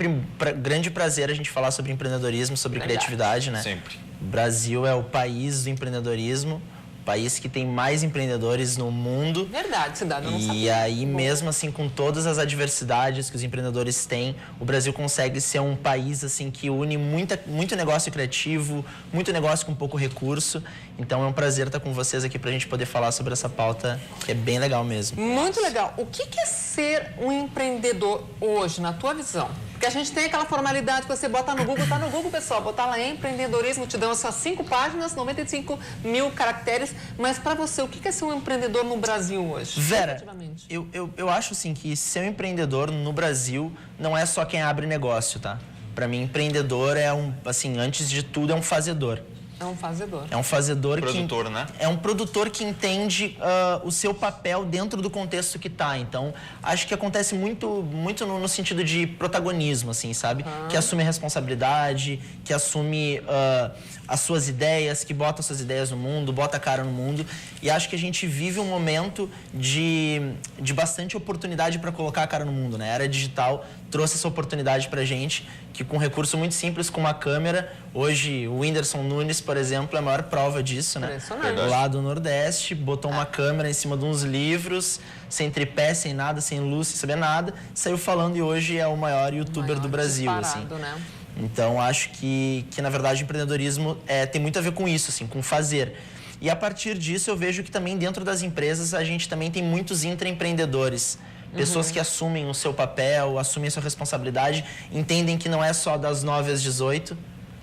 grande prazer a gente falar sobre empreendedorismo, sobre Verdade. criatividade, né? Sempre. O Brasil é o país do empreendedorismo, o país que tem mais empreendedores no mundo. Verdade, cidade, eu não E sabia. aí, mesmo assim, com todas as adversidades que os empreendedores têm, o Brasil consegue ser um país assim que une muito negócio criativo, muito negócio com pouco recurso. Então é um prazer estar com vocês aqui para a gente poder falar sobre essa pauta que é bem legal mesmo. Muito legal. O que é ser um empreendedor hoje, na tua visão? Porque a gente tem aquela formalidade que você bota no Google, tá no Google, pessoal, botar lá empreendedorismo, te dão essas 5 páginas, 95.000 caracteres. Mas para você, o que é ser um empreendedor no Brasil hoje? Vera, Efetivamente. eu acho assim que ser um empreendedor no Brasil não é só quem abre negócio, tá? Para mim, empreendedor é assim, antes de tudo, é um fazedor. É um fazedor. É um fazedor Produtor, né? É um produtor que entende o seu papel dentro do contexto que tá. Então, acho que acontece muito no sentido de protagonismo, assim, sabe? Que assume a responsabilidade, que assume as suas ideias, que bota suas ideias no mundo, bota a cara no mundo. E acho que a gente vive um momento de bastante oportunidade para colocar a cara no mundo, né? A era digital trouxe essa oportunidade pra gente, que com um recurso muito simples, com uma câmera, hoje o Whindersson Nunes, por exemplo, é a maior prova disso, né? Impressionante. Lá do Nordeste, botou uma câmera em cima de uns livros, sem tripé, sem nada, sem luz, sem saber nada, saiu falando e hoje é o maior youtuber do Brasil, assim. Disparado, né? Então, acho que na verdade, o empreendedorismo tem muito a ver com isso, assim, com fazer. E a partir disso, eu vejo que também dentro das empresas, a gente também tem muitos intraempreendedores. Pessoas que assumem o seu papel, assumem a sua responsabilidade, entendem que não é só das 9 às 18,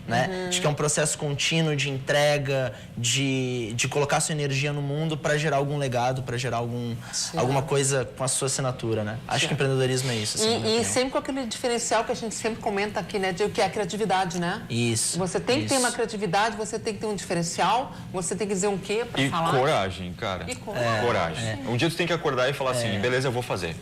né? Acho que é um processo contínuo de entrega, de colocar sua energia no mundo para gerar algum legado, para gerar alguma coisa com a sua assinatura, né? Acho que empreendedorismo é isso. Assim, na minha E opinião. sempre com aquele diferencial que a gente sempre comenta aqui, né? De que é a criatividade, né? Isso. Você tem que ter isso. uma criatividade, você tem que ter um diferencial, você tem que dizer um quê para E falar. coragem, cara. E coragem. Coragem. Um dia tu tem que acordar e falar assim, beleza, eu vou fazer.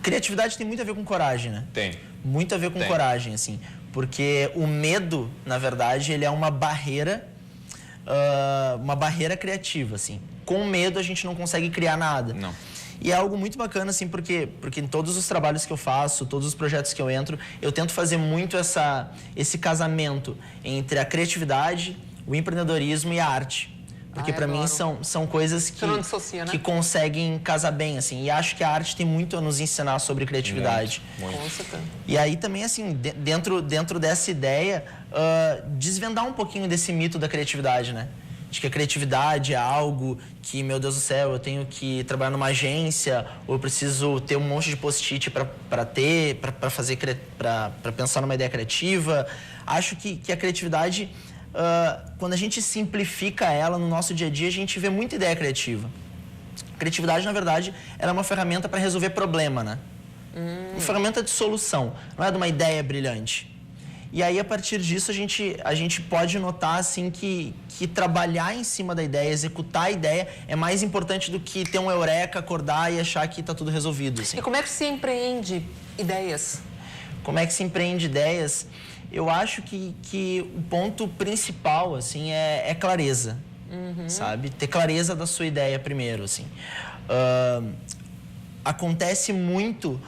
Criatividade tem muito a ver com coragem, né? Tem. Muito a ver com Tem. coragem, assim. Porque o medo, na verdade, ele é uma barreira uma barreira criativa, assim. Com medo a gente não consegue criar nada. Não. E é algo muito bacana, assim, porque em todos os trabalhos que eu faço, todos os projetos que eu entro, eu tento fazer muito esse casamento entre a criatividade, o empreendedorismo e a arte. Porque para mim são coisas que, não dissocia, né? que conseguem casar bem, assim. E acho que a arte tem muito a nos ensinar sobre criatividade. Muito. Com certeza. E aí também, assim, dentro dessa ideia, desvendar um pouquinho desse mito da criatividade, né? De que a criatividade é algo que, meu Deus do céu, eu tenho que trabalhar numa agência, ou eu preciso ter um monte de post-it para pensar numa ideia criativa. Acho que a criatividade, quando a gente simplifica ela no nosso dia a dia, a gente vê muita ideia criativa. A criatividade, na verdade, ela é uma ferramenta para resolver problema, né? Uma ferramenta de solução, não é de uma ideia brilhante. E aí, a partir disso, a gente pode notar, assim, que trabalhar em cima da ideia, executar a ideia, é mais importante do que ter um eureka, acordar e achar que está tudo resolvido, assim. E como é que se empreende ideias? Como é que se empreende ideias? Eu acho que o ponto principal, assim, é clareza, sabe? Ter clareza da sua ideia primeiro, assim. Acontece muito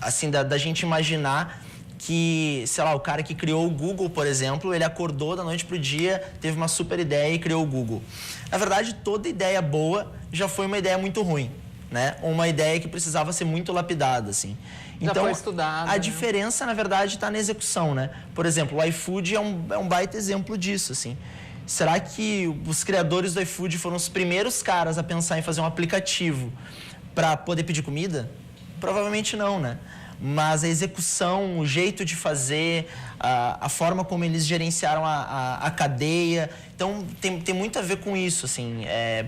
assim, da gente imaginar que, sei lá, o cara que criou o Google, por exemplo, ele acordou da noite pro dia, teve uma super ideia e criou o Google. Na verdade, toda ideia boa já foi uma ideia muito ruim, né? Ou uma ideia que precisava ser muito lapidada, assim. Já Então, foi estudada, a né? diferença, na verdade, está na execução, né? Por exemplo, o iFood é um baita exemplo disso, assim. Será que os criadores do iFood foram os primeiros caras a pensar em fazer um aplicativo para poder pedir comida? Provavelmente não, né? Mas a execução, o jeito de fazer, a forma como eles gerenciaram a cadeia, então tem muito a ver com isso, assim.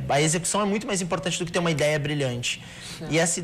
A execução é muito mais importante do que ter uma ideia brilhante. E essa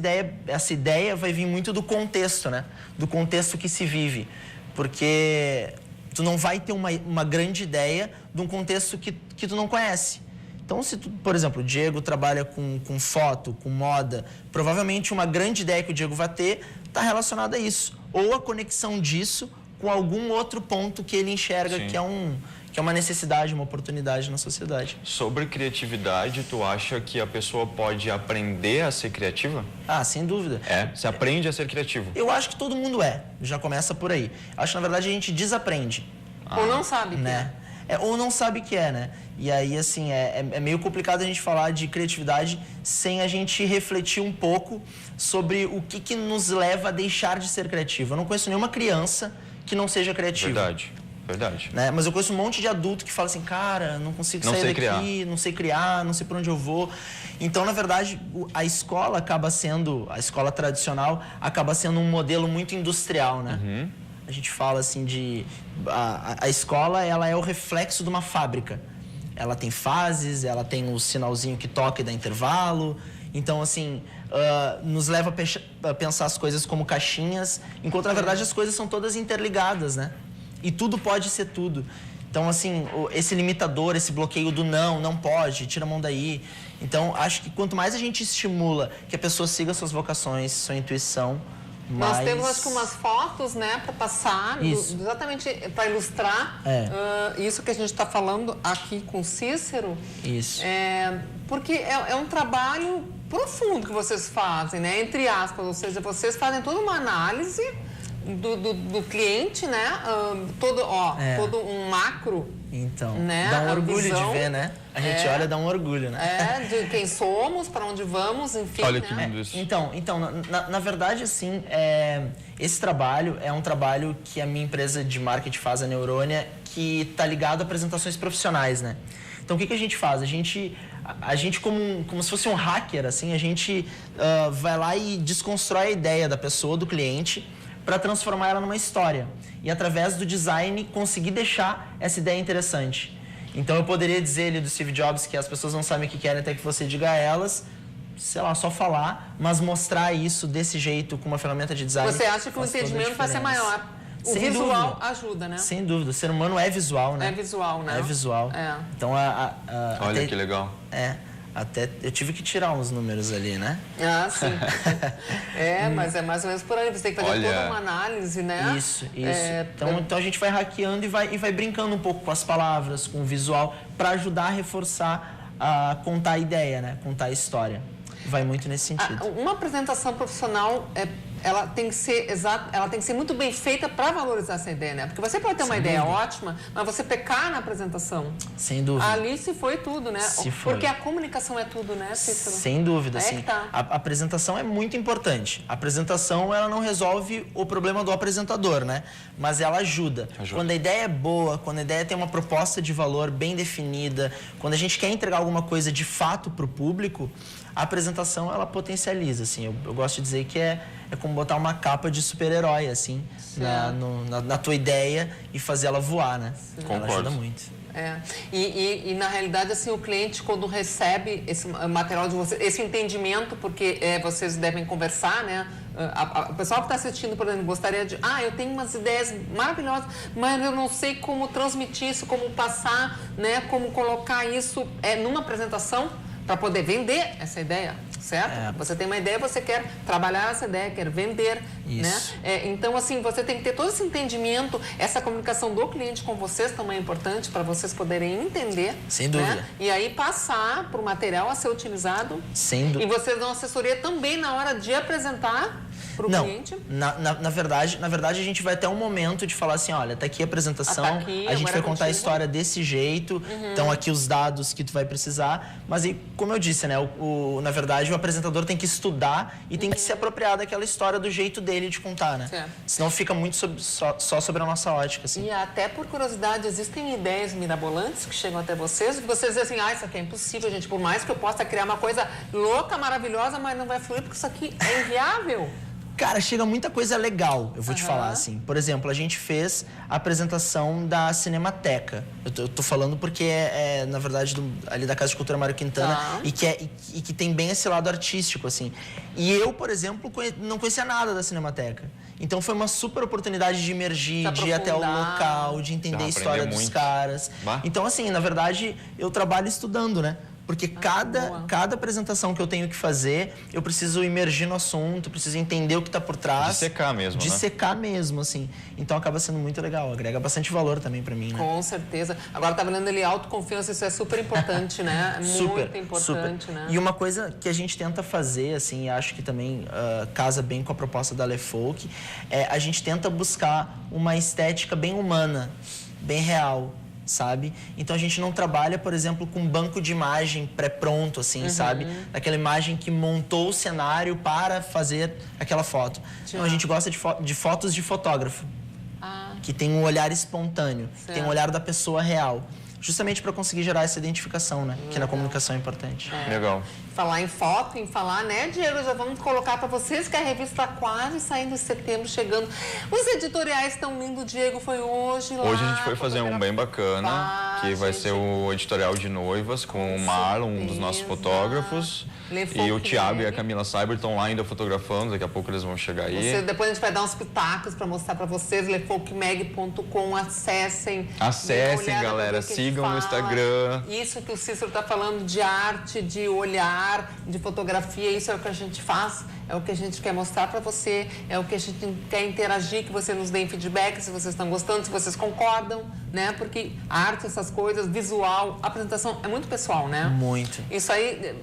ideia vai vir muito do contexto, né? Do contexto que se vive, porque tu não vai ter uma grande ideia de um contexto que tu não conhece. Então, se tu, por exemplo, o Diego trabalha com foto, com moda, provavelmente uma grande ideia que o Diego vai ter está relacionada a isso. Ou a conexão disso com algum outro ponto que ele enxerga que é uma necessidade, uma oportunidade na sociedade. Sobre criatividade, tu acha que a pessoa pode aprender a ser criativa? Ah, sem dúvida. Você aprende a ser criativo. Eu acho que todo mundo já começa por aí. Acho que, na verdade, a gente desaprende. Ou não sabe que Né? Ou não sabe o que é, né? E aí, assim, é meio complicado a gente falar de criatividade sem a gente refletir um pouco sobre o que nos leva a deixar de ser criativo. Eu não conheço nenhuma criança que não seja criativa. Verdade. Né? Mas eu conheço um monte de adulto que fala assim, cara, não consigo sair daqui, não sei criar, não sei por onde eu vou. Então, na verdade, a escola a escola tradicional acaba sendo um modelo muito industrial, né? A gente fala assim a escola, ela é o reflexo de uma fábrica. Ela tem fases, ela tem o sinalzinho que toca e dá intervalo. Então, assim, nos leva a pensar as coisas como caixinhas, enquanto, na verdade, as coisas são todas interligadas, né? E tudo pode ser tudo. Então, assim, esse limitador, esse bloqueio do não pode, tira a mão daí. Então, acho que quanto mais a gente estimula que a pessoa siga suas vocações, sua intuição, Nós temos, acho que, umas fotos, né, para passar, exatamente para ilustrar isso que a gente está falando aqui com o Cícero. Isso. Porque é um trabalho profundo que vocês fazem, né, entre aspas, ou seja, vocês fazem toda uma análise do cliente, né, todo um macro. Então, né? dá um A orgulho visão, de ver, né? A gente olha, dá um orgulho, né? De quem somos, para onde vamos, enfim. Olha que né? lindo isso. Então na verdade, assim, esse trabalho é um trabalho que a minha empresa de marketing faz, a Neurônia, que está ligado a apresentações profissionais, né? Então, o que a gente faz? A gente como se fosse um hacker, assim, a gente vai lá e desconstrói a ideia da pessoa, do cliente, para transformar ela numa história. E, através do design, conseguir deixar essa ideia interessante. Então, eu poderia dizer ali do Steve Jobs que as pessoas não sabem o que querem até que você diga a elas, sei lá, só falar, mas mostrar isso desse jeito com uma ferramenta de design. Você acha que o faz toda a entendimento vai ser diferença. maior? O Sem visual dúvida. ajuda, né? Sem dúvida. O ser humano é visual, né? É visual, né? É visual. É. Então, Olha que legal. Até eu tive que tirar uns números ali, né? Ah, sim. Mas é mais ou menos por aí. Você tem que fazer toda uma análise, né? Isso. Então a gente vai hackeando e vai brincando um pouco com as palavras, com o visual, para ajudar a reforçar, a contar a ideia, né? Contar a história. Vai muito nesse sentido. Uma apresentação profissional, ela tem que ser ela tem que ser muito bem feita para valorizar essa ideia, né? Porque você pode ter uma ideia ótima, mas você pecar na apresentação. Sem dúvida. Ali se foi tudo, né? Se foi. Porque a comunicação é tudo, né, Cícero? Sem dúvida, sim. Tá. A apresentação é muito importante. A apresentação, ela não resolve o problema do apresentador, né? Mas ela ajuda. Quando a ideia é boa, quando a ideia tem uma proposta de valor bem definida, quando a gente quer entregar alguma coisa de fato para o público, a apresentação, ela potencializa, assim. Eu gosto de dizer que é como botar uma capa de super-herói, assim, na tua ideia e fazer ela voar, né? Ela ajuda muito. E na realidade, assim, o cliente, quando recebe esse material de vocês, esse entendimento, porque vocês devem conversar, né? O pessoal que está assistindo, por exemplo, gostaria de... eu tenho umas ideias maravilhosas, mas eu não sei como transmitir isso, como passar, né? Como colocar isso numa apresentação para poder vender essa ideia, certo? Você tem uma ideia, você quer trabalhar essa ideia, quer vender, isso, né? Então, assim, você tem que ter todo esse entendimento, essa comunicação do cliente com vocês também é importante para vocês poderem entender. Sem dúvida. Né? E aí passar para o material a ser utilizado. Sem dúvida. E vocês dão assessoria também na hora de apresentar para o cliente? Na verdade, a gente vai até um momento de falar assim, olha, tá aqui a apresentação, tá aqui, a gente vai contar a história desse jeito, então aqui os dados que tu vai precisar, mas aí, como eu disse, né, na verdade o apresentador tem que estudar e tem que se apropriar daquela história do jeito dele de contar, né? Certo. Senão fica muito só sobre a nossa ótica, assim. E até por curiosidade, existem ideias mirabolantes que chegam até vocês, que vocês dizem assim, isso aqui é impossível, gente, por mais que eu possa criar uma coisa louca, maravilhosa, mas não vai fluir porque isso aqui é inviável. Cara, chega muita coisa legal, eu vou te falar, assim. Por exemplo, a gente fez a apresentação da Cinemateca. Eu tô falando porque na verdade, ali da Casa de Cultura Mário Quintana, e que tem bem esse lado artístico, assim. E eu, por exemplo, não conhecia nada da Cinemateca. Então foi uma super oportunidade de emergir, de ir até o local, de entender a história dos caras. Então, assim, na verdade, eu trabalho estudando, né? Porque cada apresentação que eu tenho que fazer, eu preciso imergir no assunto, preciso entender o que está por trás. Dissecar mesmo, Dissecar mesmo, assim. Então acaba sendo muito legal, agrega bastante valor também para mim, né? Com certeza. Agora tá vendo ali autoconfiança, isso é super importante, né? Muito importante, né? E uma coisa que a gente tenta fazer, assim, e acho que também casa bem com a proposta da Le Folk, a gente tenta buscar uma estética bem humana, bem real, sabe? Então a gente não trabalha, por exemplo, com um banco de imagem pré-pronto, assim, sabe? Daquela imagem que montou o cenário para fazer aquela foto. Então a gente gosta de fotos de fotógrafo, que tem um olhar espontâneo, tem um olhar da pessoa real. Justamente para conseguir gerar essa identificação, né? Que na comunicação é importante. Legal. Falar em foto, né, Diego? Já vamos colocar para vocês que a revista está quase saindo em setembro, chegando. Os editoriais estão lindos, Diego, foi hoje lá. Hoje a gente foi fazer um bem bacana, que vai ser o editorial de noivas com o Marlon, um dos nossos fotógrafos. E o Thiago e a Camila Cyber estão lá ainda fotografando, daqui a pouco eles vão chegar aí. Depois a gente vai dar uns pitacos para mostrar para vocês, lefolkmag.com, acessem. Acessem, galera, sigam no Instagram. Isso que o Cícero está falando de arte, de olhar, de fotografia, isso é o que a gente faz, é o que a gente quer mostrar para você, é o que a gente quer interagir, que você nos dê feedback, se vocês estão gostando, se vocês concordam, né? Porque arte, essas coisas, visual, apresentação é muito pessoal, né? Muito. Isso aí,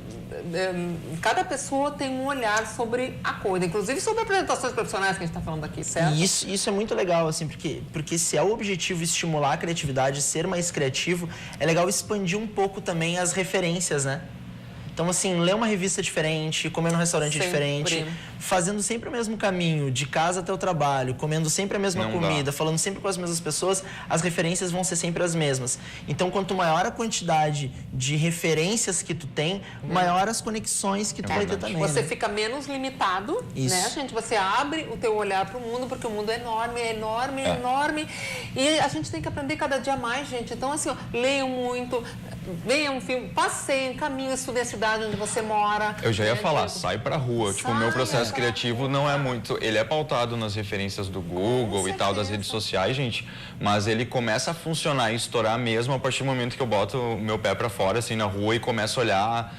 cada pessoa tem um olhar sobre a coisa, inclusive sobre apresentações profissionais que a gente está falando aqui, certo? E isso é muito legal, assim, porque se é o objetivo estimular a criatividade, ser mais criativo, é legal expandir um pouco também as referências, né? Então, assim, ler uma revista diferente, comer num restaurante diferente, fazendo sempre o mesmo caminho, de casa até o trabalho, comendo sempre a mesma comida, falando sempre com as mesmas pessoas, as referências vão ser sempre as mesmas. Então, quanto maior a quantidade de referências que tu tem, maior as conexões que tu vai ter também. Você fica menos limitado, né, gente? Você abre o teu olhar para o mundo, porque o mundo é enorme, enorme. E a gente tem que aprender cada dia mais, gente. Então, assim, ó, leiam muito, vejam um filme, passeiem, caminhem, estudem a cidade onde você mora. Eu já ia falar, sai pra rua. Tipo, o meu processo criativo não é muito... Ele é pautado nas referências do Google e tal, das redes sociais, gente. Mas ele começa a funcionar e estourar mesmo a partir do momento que eu boto o meu pé pra fora, assim, na rua e começo a olhar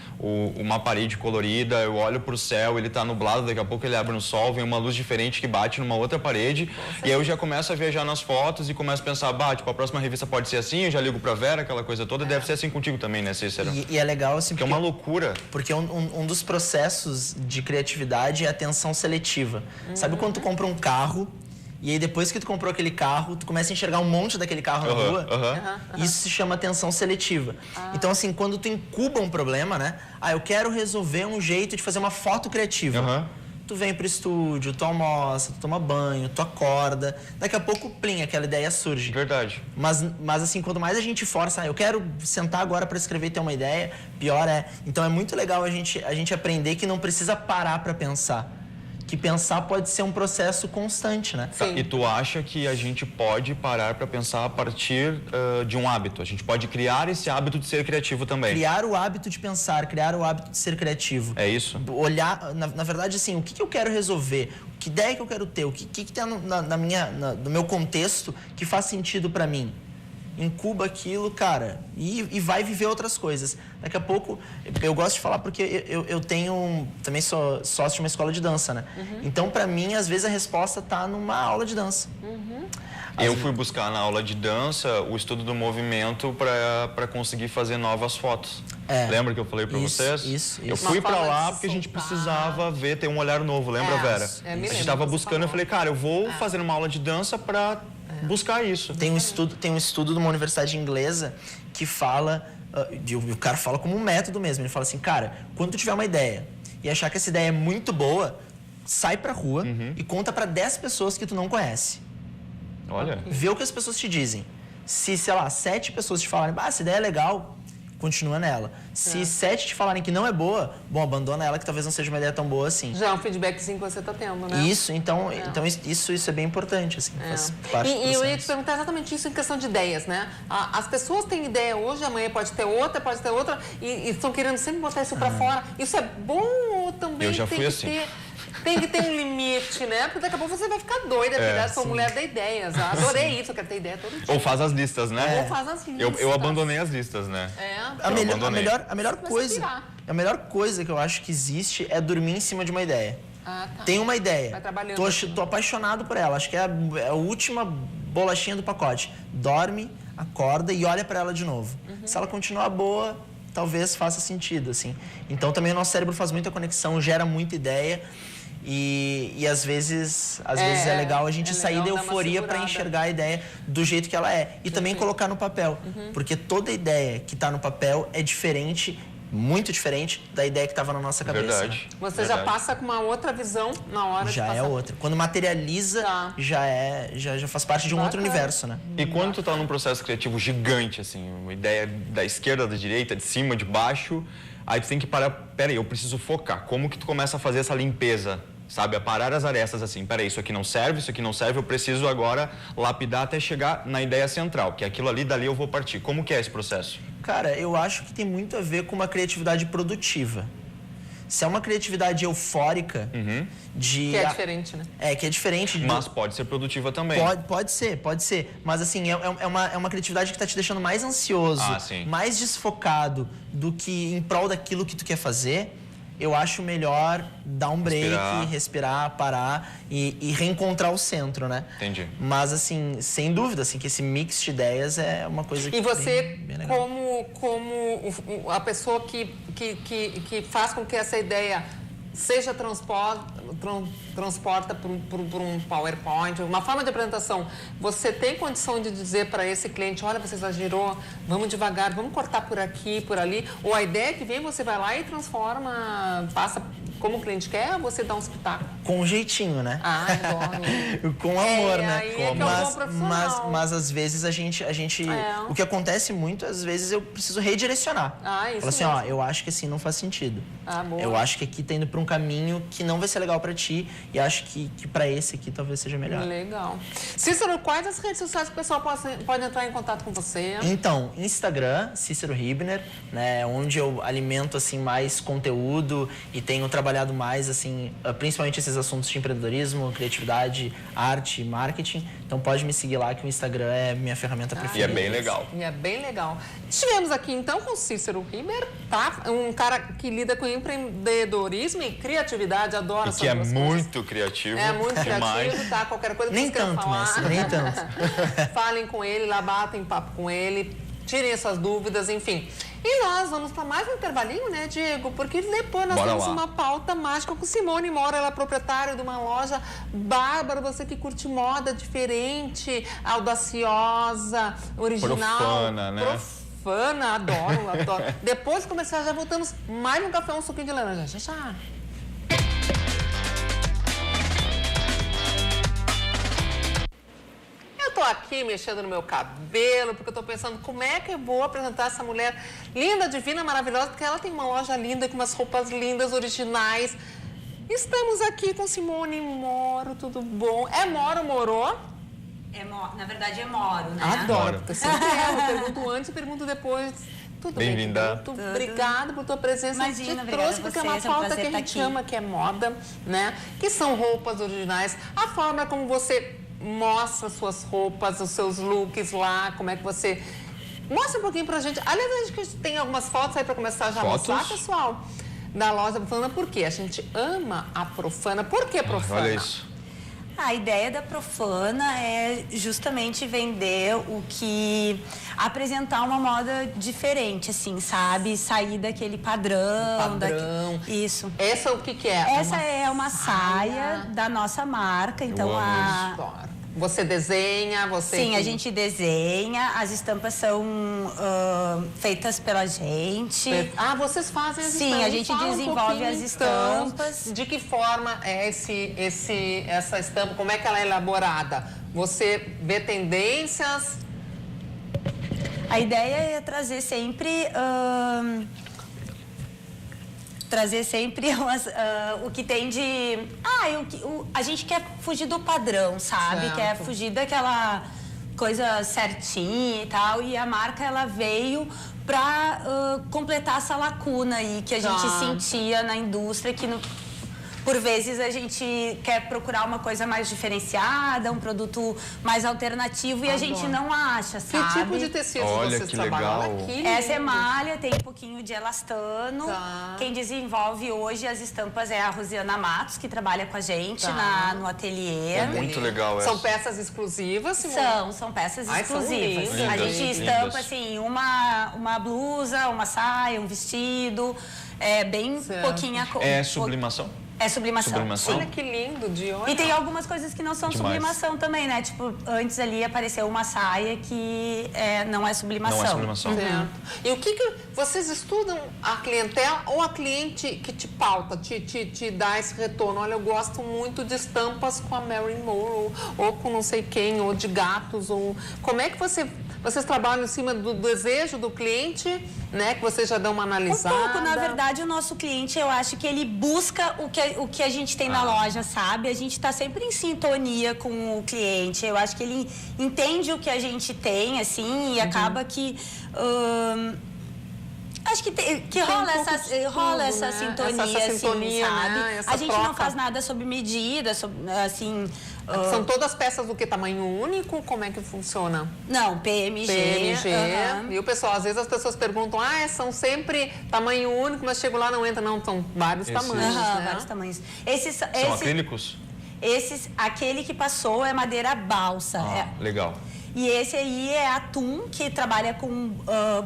uma parede colorida, eu olho pro céu, ele tá nublado, daqui a pouco ele abre no sol, vem uma luz diferente que bate numa outra parede, e aí eu já começo a viajar nas fotos e começo a pensar, tipo, a próxima revista pode ser assim, eu já ligo pra Vera, aquela coisa toda, deve ser assim contigo também, né, Cícero? E é legal, assim, porque é uma loucura. Porque um dos processos de criatividade é a atenção seletiva. Sabe quando tu compra um carro, e aí depois que tu comprou aquele carro, tu começa a enxergar um monte daquele carro na rua? Isso se chama atenção seletiva. Então, assim, quando tu incuba um problema, né? Eu quero resolver um jeito de fazer uma foto criativa. Tu vem pro estúdio, tu almoça, tu toma banho, tu acorda. Daqui a pouco, plim, aquela ideia surge. Verdade. Mas assim, quanto mais a gente força, eu quero sentar agora para escrever e ter uma ideia, pior é. Então é muito legal a gente aprender que não precisa parar para pensar. Que pensar pode ser um processo constante, né? Tá, e tu acha que a gente pode parar para pensar a partir de um hábito? A gente pode criar esse hábito de ser criativo também? Criar o hábito de pensar, criar o hábito de ser criativo. É isso? Olhar, na verdade, assim, o que eu quero resolver? Que ideia que eu quero ter? O que tem no meu contexto que faz sentido para mim? Incuba aquilo, cara, e vai viver outras coisas. Daqui a pouco, eu gosto de falar porque eu tenho, também sou sócio de uma escola de dança, né? Então, pra mim, às vezes a resposta tá numa aula de dança. Eu fui buscar na aula de dança o estudo do movimento para conseguir fazer novas fotos. Lembra que eu falei para vocês? Isso. Eu fui para lá porque a gente precisava ter um olhar novo, lembra, Vera? A gente estava buscando, eu falei, cara, eu vou fazer uma aula de dança para buscar isso. Tem um estudo de uma universidade inglesa que fala, o cara fala como um método mesmo. Ele fala assim, cara, quando tu tiver uma ideia e achar que essa ideia é muito boa, sai pra rua e conta pra 10 pessoas que tu não conhece. Olha. Vê o que as pessoas te dizem. Se, sei lá, 7 pessoas te falarem, essa ideia é legal, continua nela. Se 7 te falarem que não é boa, bom, abandona ela, que talvez não seja uma ideia tão boa assim. Já é um feedbackzinho que você tá tendo, né? Isso, então isso é bem importante, assim, faz parte do E eu ia te processo. perguntar exatamente isso em questão de ideias, né? As pessoas têm ideia hoje, amanhã pode ter outra, e estão querendo sempre botar isso pra fora. Isso é bom ou também Eu já tem fui que assim. tem que ter um limite, né? Porque daqui a pouco você vai ficar doida, virar sua mulher da ideias. Adorei isso, eu quero ter ideia todo dia. Ou faz as listas, né? Ou faz as listas. Eu abandonei as listas, né? A melhor Você coisa, começa a melhor coisa que eu acho que existe é dormir em cima de uma ideia. Tá. Tem uma ideia, Vai trabalhando. tô apaixonado por ela, acho que é a última bolachinha do pacote. Dorme, acorda e olha pra ela de novo. Se ela continuar boa, talvez faça sentido, assim. Então também o nosso cérebro faz muita conexão, gera muita ideia. E às vezes é legal a gente sair da euforia para enxergar a ideia do jeito que ela é. E também colocar no papel. Porque toda ideia que está no papel é diferente, muito diferente da ideia que estava na nossa cabeça. Verdade. Você já passa com uma outra visão na hora Já de passar. é outra. Quando materializa, já faz parte de um outro universo, né? E quando tu tá num processo criativo gigante, assim, uma ideia da esquerda, da direita, de cima, de baixo, aí tu tem que parar, peraí, eu preciso focar. Como que tu começa a fazer essa limpeza? Sabe, a parar as arestas assim, peraí, isso aqui não serve, eu preciso agora lapidar até chegar na ideia central, que é aquilo ali, dali eu vou partir. Como que é esse processo? Cara, eu acho que tem muito a ver com uma criatividade produtiva. Se é uma criatividade eufórica, Que é diferente, né? Que é diferente. Mas pode ser produtiva também. Pode ser. Mas assim, é uma criatividade que tá te deixando mais ansioso, mais desfocado do que em prol daquilo que tu quer fazer. Eu acho melhor dar um break, respirar, parar e reencontrar o centro, né? Entendi. Mas, assim, sem dúvida, assim, que esse mix de ideias é uma coisa que... E você, bem legal. como a pessoa que faz com que essa ideia seja transporta por um PowerPoint, uma forma de apresentação, você tem condição de dizer para esse cliente, olha, você exagerou, vamos devagar, vamos cortar por aqui, por ali, ou a ideia que vem, você vai lá e transforma, passa como o cliente quer, ou você dá um espetáculo? Com um jeitinho, né? Adoro. Com amor, né? Aí é que é um bom profissional. Mas às vezes a gente o que acontece muito, às vezes eu preciso redirecionar. Isso Fala assim, mesmo. ó, eu acho que assim não faz sentido. Boa. Eu acho que aqui tá indo pra um caminho que não vai ser legal pra ti e acho que pra esse aqui talvez seja melhor. Legal. Cícero, quais as redes sociais que o pessoal pode entrar em contato com você? Então, Instagram, Cícero Hibner, né, onde eu alimento assim mais conteúdo e tenho trabalhado trabalhado mais, assim, principalmente esses assuntos de empreendedorismo, criatividade, arte, marketing. Então pode me seguir lá, que o Instagram é minha ferramenta preferida. E é bem legal. E é bem legal. Estivemos aqui então com Cícero Riber, tá? Um cara que lida com empreendedorismo e criatividade, adora E que é essas duas muito criativo. É muito demais. criativo, tá? Qualquer coisa que Nem vocês queiram tanto, falar. Messi, nem tanto. Falem com ele, lá batem papo com ele, tirem essas dúvidas, enfim. E nós vamos para mais um intervalinho, né, Diego? Porque depois nós Bora temos lá. uma pauta mágica com Simone Mora, ela é proprietária de uma loja bárbara, você que curte moda diferente, audaciosa, original. Profana, né? Profana, adoro, adoro. Depois de começar, já voltamos mais um café, um suquinho de laranja. Já, já. Eu tô aqui mexendo no meu cabelo, porque eu tô pensando como é que eu vou apresentar essa mulher linda, divina, maravilhosa, porque ela tem uma loja linda, com umas roupas lindas, originais. Estamos aqui com Simone Moro, tudo bom? É Moro, morou? Na verdade, é Moro, né? Adoro, porque eu sempre erro, eu pergunto antes e pergunto depois. Tudo bem, Bem-vinda. Muito obrigada por tua presença. Imagina, Te obrigada trouxe a porque é uma vocês, é um pauta que prazer a gente estar aqui. ama, que é moda, né? Que são roupas originais. A forma como você mostra suas roupas, os seus looks lá, como é que você... Mostra um pouquinho pra gente. Aliás, a gente tem algumas fotos aí pra começar já a Fotos? mostrar, pessoal, da loja Profana. Por quê? A gente ama a Profana. Por que Profana? Olha isso. A ideia da Profana é justamente vender o que... apresentar uma moda diferente, assim, sabe? Sair daquele padrão. Isso. Essa o que que é? Essa é uma saia da nossa marca, então amo a... Adoro. Você desenha, você... Sim, a gente desenha, as estampas são feitas pela gente. Ah, vocês fazem as Sim, estampas. a gente Fala um desenvolve pouquinho, as estampas. Então, de que forma é essa estampa? Como é que ela é elaborada? Você vê tendências? A ideia é trazer sempre o que tem de... a gente quer fugir do padrão, sabe? Certo. Quer fugir daquela coisa certinha e tal. E a marca, ela veio para completar essa lacuna aí que a gente sentia na indústria, que por vezes a gente quer procurar uma coisa mais diferenciada, um produto mais alternativo e a gente não acha, Que sabe? tipo de tecido Olha, vocês que trabalham? legal. Olha que Essa é lindo. malha, tem um pouquinho de elastano. Tá. Quem desenvolve hoje as estampas é a Rosiana Matos, que trabalha com a gente Tá. no ateliê. É muito legal essa. São peças exclusivas, Simone? São peças Ai, são exclusivas. lindas. A gente Lindas, estampa, lindas. assim, uma blusa, uma saia, um vestido. É bem Certo. pouquinha... É sublimação? É sublimação. Sublimação. sim. Olha que lindo, de olho. E tem algumas coisas que não são Demais. sublimação também, né? Tipo, antes ali apareceu uma saia que não é sublimação. Não é sublimação. Certo. E o que vocês estudam a clientela ou a cliente que te pauta, te dá esse retorno? Olha, eu gosto muito de estampas com a Marilyn Monroe, ou com não sei quem, ou de gatos, ou... Como é que vocês trabalham em cima do desejo do cliente, né? Que vocês já dão uma analisada? Um pouco, na verdade, o nosso cliente, eu acho que ele busca o que a gente tem na loja, sabe? A gente está sempre em sintonia com o cliente. Eu acho que ele entende o que a gente tem, assim, e acaba que... acho que rola um pouco essa, de rola tudo, essa né? sintonia, Essa sintonia, assim, sabe? né? Essa A gente não troca. faz nada sob medida, assim... São todas peças do que? Tamanho único? Como é que funciona? Não, PMG. PMG. aham. E o pessoal, às vezes as pessoas perguntam, são sempre tamanho único, mas chego lá não entra. Não, são vários Esses. tamanhos, Aham, né? vários tamanhos. São acrílicos? Aquele que passou é madeira balsa. Legal. E esse aí é atum, que trabalha com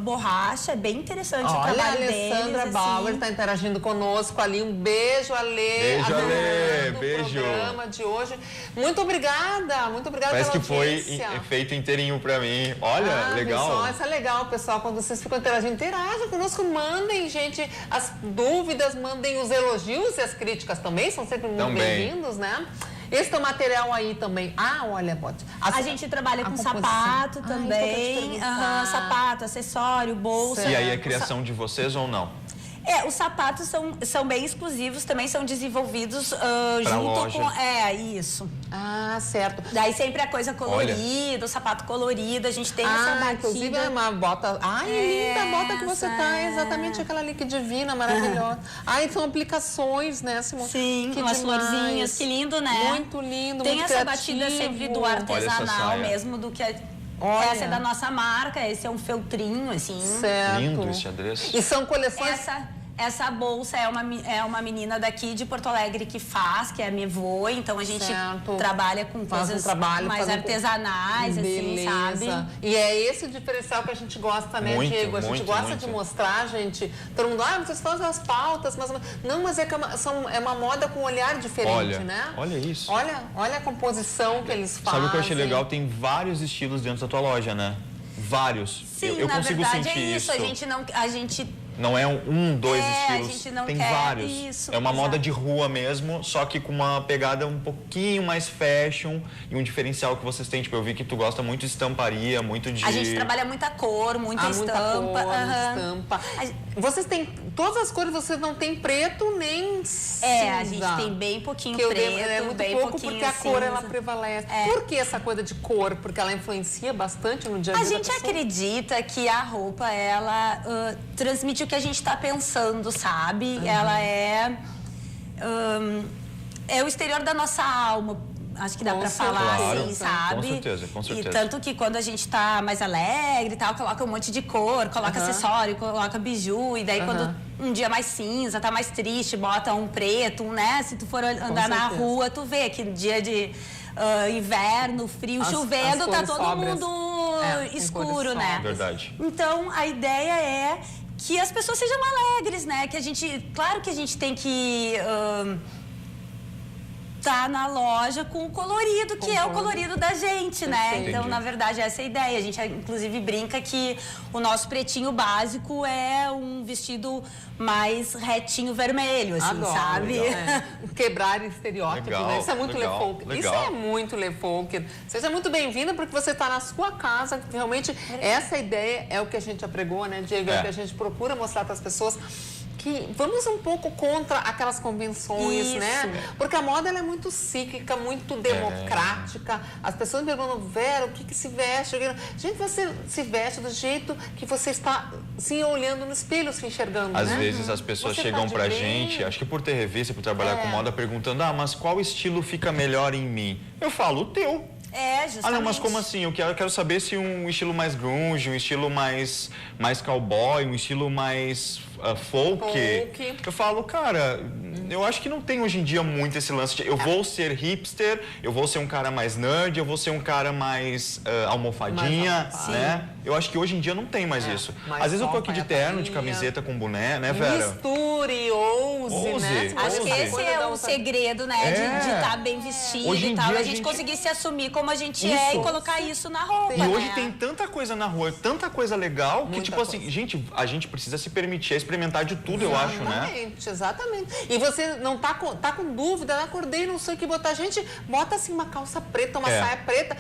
borracha. É bem interessante o Olha, a trabalho Alessandra deles. Bauer assim. está interagindo conosco ali. Um beijo, Ale. Beijo, Ale. Adorando Beijo. o programa de hoje. Muito obrigada Parece que pela foi audiência. feito inteirinho pra mim. Olha, legal. Pessoal, isso é legal, pessoal. Quando vocês ficam interagindo, interajam conosco. Mandem, gente, as dúvidas, mandem os elogios e as críticas também. São sempre muito Também. bem-vindos, né? Esse teu material aí também. Olha, bote. A gente trabalha com composição. sapato Isso que eu também. te perguntar. Sapato, acessório, bolsa. E aí é criação de vocês ou não? Os sapatos são bem exclusivos, também são desenvolvidos junto loja. com... isso. Ah, certo. Daí sempre a coisa colorida, o sapato colorido, a gente tem essa batida. Inclusive é uma bota... Ai, linda a bota que você tá, é exatamente aquela ali que divina, maravilhosa. São aplicações, né, Simone? Sim, que com as demais. florzinhas, que lindo, né? Muito lindo, tem muito essa criativo. batida sempre do Olha essa artesanal saia. mesmo, do que... Olha. Essa é da nossa marca, esse é um feltrinho, assim. Certo. Lindo esse xadrez. E são coleções... Essa bolsa é uma menina daqui de Porto Alegre que faz, que é a minha avó, então a gente trabalha com coisas mais artesanais, assim, sabe? E é esse o diferencial que a gente gosta, né, Muito, Diego? A gente muito, gosta muito. de mostrar, gente. Todo mundo, vocês fazem as pautas, mas... Não, mas é uma moda com um olhar diferente, né? Olha isso. Olha a composição que eles fazem. Sabe o que eu achei legal? Tem vários estilos dentro da tua loja, né? Vários. Sim, eu na consigo verdade sentir é isso. A gente não é dois estilos, a gente não tem quer vários. isso, É uma exato. moda de rua mesmo, só que com uma pegada um pouquinho mais fashion e um diferencial que vocês têm. Tipo, eu vi que tu gosta muito de estamparia, muito de... A gente trabalha muita cor, muita estampa. Muita cor, estampa. Vocês têm todas as cores, vocês não têm preto nem cinza. A gente tem bem pouquinho que preto, é muito bem pouco pouquinho porque a cor ela cinza. prevalece. Por que essa coisa de cor? Porque ela influencia bastante no dia a dia A gente da pessoa? acredita que a roupa, ela transmite o que a gente está pensando, sabe? Ela é o exterior da nossa alma. Acho que dá pra falar Claro, assim, sabe? com certeza. E tanto que quando a gente tá mais alegre e tal, coloca um monte de cor, coloca acessório, coloca biju, e daí quando um dia mais cinza, tá mais triste, bota um preto, né? Se tu for andar na rua, tu vê que dia de inverno, frio, chovendo, tá todo mundo escuro, né? Verdade. Então, a ideia é que as pessoas sejam alegres, né? Que a gente... Claro que a gente tem que... tá na loja com o colorido, que é o colorido da gente, né? Entendi. Então, na verdade, essa é a ideia. A gente, inclusive, brinca que o nosso pretinho básico é um vestido mais retinho vermelho, assim, Adoro, sabe? Quebrar estereótipos, Legal, né? Isso é muito legal, Lefolk. legal. Isso é muito Lefolk. Seja muito bem-vinda, porque você está na sua casa. Realmente, essa ideia é o que a gente apregou, né, Diego? É o que a gente procura mostrar para as pessoas. Que vamos um pouco contra aquelas convenções, né? Porque a moda ela é muito cíclica, muito democrática. As pessoas me perguntam, Vera, o que se veste? Gente, você se veste do jeito que você está se olhando no espelho, se enxergando, Às né? vezes as pessoas Você chegam tá de pra bem. gente, acho que por ter revista, por trabalhar com moda, perguntando, mas qual estilo fica melhor em mim? Eu falo, o teu. Justamente. Não, mas como assim? Eu quero saber se um estilo mais grunge, um estilo mais cowboy, um estilo mais folk. Eu falo, cara, eu acho que não tem hoje em dia muito esse lance de eu vou ser hipster, eu vou ser um cara mais nerd, eu vou ser um cara mais almofadinha, né? Eu acho que hoje em dia não tem mais isso. mais Às vezes eu tô aqui de terno, de alfaiataria. camiseta com boné, né, Vera? Misture, ouse, né? Acho que esse é o segredo, né? De estar bem vestido Hoje em e tal. dia A gente conseguir se assumir como a gente é e colocar isso na roupa, E hoje né? tem tanta coisa na rua, tanta coisa legal, que tipo assim, gente, a gente precisa se permitir experimentar de tudo, eu acho, né? Exatamente. E você não tá com dúvida, eu acordei, não sei o que botar. Gente, bota assim uma calça preta, uma saia preta,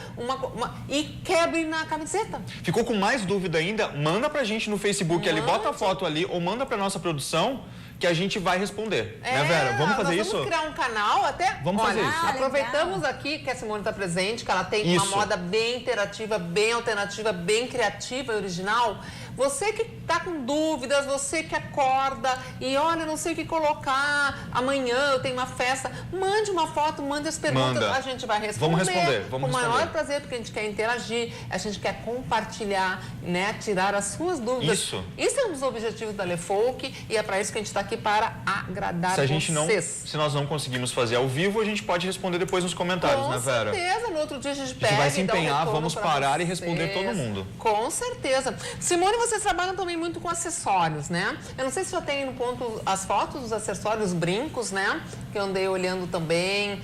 e quebre na camiseta. Ficou com mais dúvida ainda? Manda pra gente no Facebook ali, bota a foto ali, ou manda pra nossa produção, que a gente vai responder. Né, Vera? Vamos fazer isso? Vamos criar um canal até. Vamos fazer isso. Aproveitamos aqui que a Simone está presente, que ela tem uma moda bem interativa, bem alternativa, bem criativa e original. Você que está com dúvidas, você que acorda e olha, não sei o que colocar, amanhã eu tenho uma festa, mande uma foto, mande as perguntas, a gente vai responder. Vamos responder, com o maior prazer, porque a gente quer interagir, a gente quer compartilhar, né, tirar as suas dúvidas. Isso é um dos objetivos da Lefolk e é para isso que a gente está aqui, para agradar vocês. Se nós não conseguimos fazer ao vivo, a gente pode responder depois nos comentários, né, Vera? Com certeza, no outro dia a gente pega. A gente vai se empenhar, dá um vamos parar e responder todo mundo. Com certeza. Simone, vocês trabalham também muito com acessórios, né? Eu não sei se já tem no ponto as fotos dos acessórios, brincos, né? Que eu andei olhando também.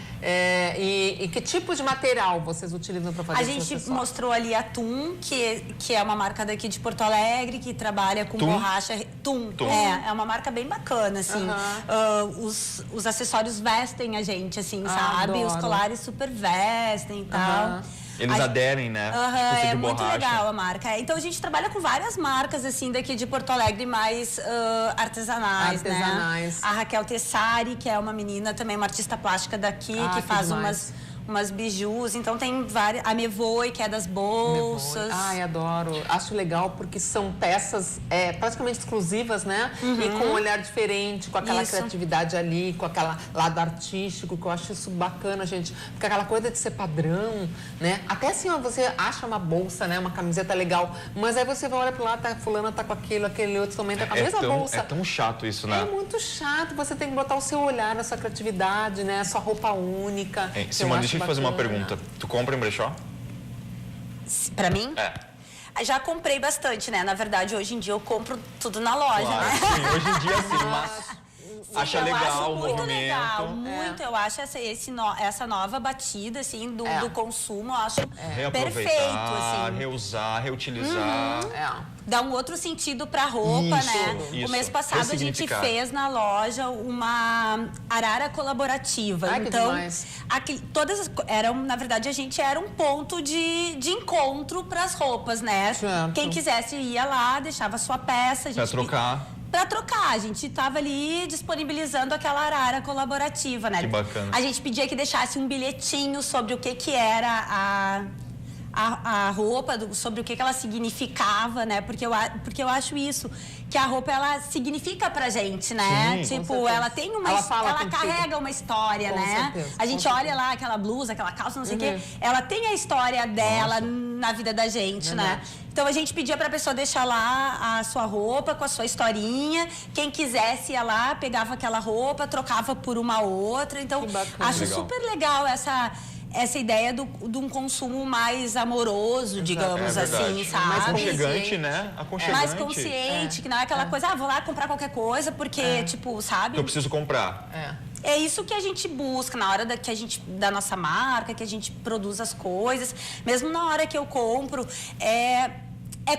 E que tipo de material vocês utilizam para fazer esses acessórios? A gente mostrou ali a Tum, que é uma marca daqui de Porto Alegre, que trabalha com borracha. Tum. É uma marca bem bacana, assim. Os acessórios vestem a gente, assim, sabe? Adoro. Os colares super vestem e tal. Eles aderem, né? Tipo, é de muito borracha. legal a marca. Então a gente trabalha com várias marcas assim daqui de Porto Alegre, mais artesanais, né? A Raquel Tessari, que é uma menina também, uma artista plástica daqui, que faz umas bijus. Então tem várias. A Mevoi, que é das bolsas. Ai, adoro. Acho legal porque são peças praticamente exclusivas, né? E com um olhar diferente, com aquela criatividade ali, com aquele lado artístico, que eu acho isso bacana, gente. Porque aquela coisa de ser padrão, né? Até assim, ó, você acha uma bolsa, né? Uma camiseta legal, mas aí você vai olhar pro lado, fulana tá com aquilo, aquele outro também tá com a mesma bolsa. É tão chato isso, né? É muito chato. Você tem que botar o seu olhar, a sua criatividade, né? A sua roupa única. Simone, deixa eu te fazer uma pergunta. Tu compra em brechó? Pra mim? É. Já comprei bastante, né? Na verdade, hoje em dia eu compro tudo na loja, Claro, né? sim, hoje em dia sim, mas acha legal o movimento. Legal, muito. Eu acho essa nova batida, assim, do consumo, eu acho perfeito, assim. Reusar, reutilizar. Dá um outro sentido pra roupa, né? Isso. O mês passado a gente fez na loja uma arara colaborativa. Ai, então, na verdade, a gente era um ponto de encontro pras roupas, né? Certo. Quem quisesse ia lá, deixava sua peça. Pra trocar. Pra trocar, a gente tava ali disponibilizando aquela arara colaborativa, né? Que bacana. A gente pedia que deixasse um bilhetinho sobre o que era a roupa, sobre o que ela significava, né? Porque eu acho isso, que a roupa, ela significa pra gente, né? Sim, tipo, ela tem ela carrega uma história, com né? certeza, a gente olha lá aquela blusa, aquela calça, não sei o quê, ela tem a história dela na vida da gente, né? Então a gente pedia pra pessoa deixar lá a sua roupa com a sua historinha. Quem quisesse ia lá, pegava aquela roupa, trocava por uma outra. Então, acho super legal essa ideia de um consumo mais amoroso, digamos assim, sabe? Mais aconchegante, né? Aconchegante. Mais consciente, que não é aquela coisa, vou lá comprar qualquer coisa, porque, tipo, sabe? Eu preciso comprar. É isso que a gente busca na hora da nossa marca, que a gente produz as coisas. Mesmo na hora que eu compro, é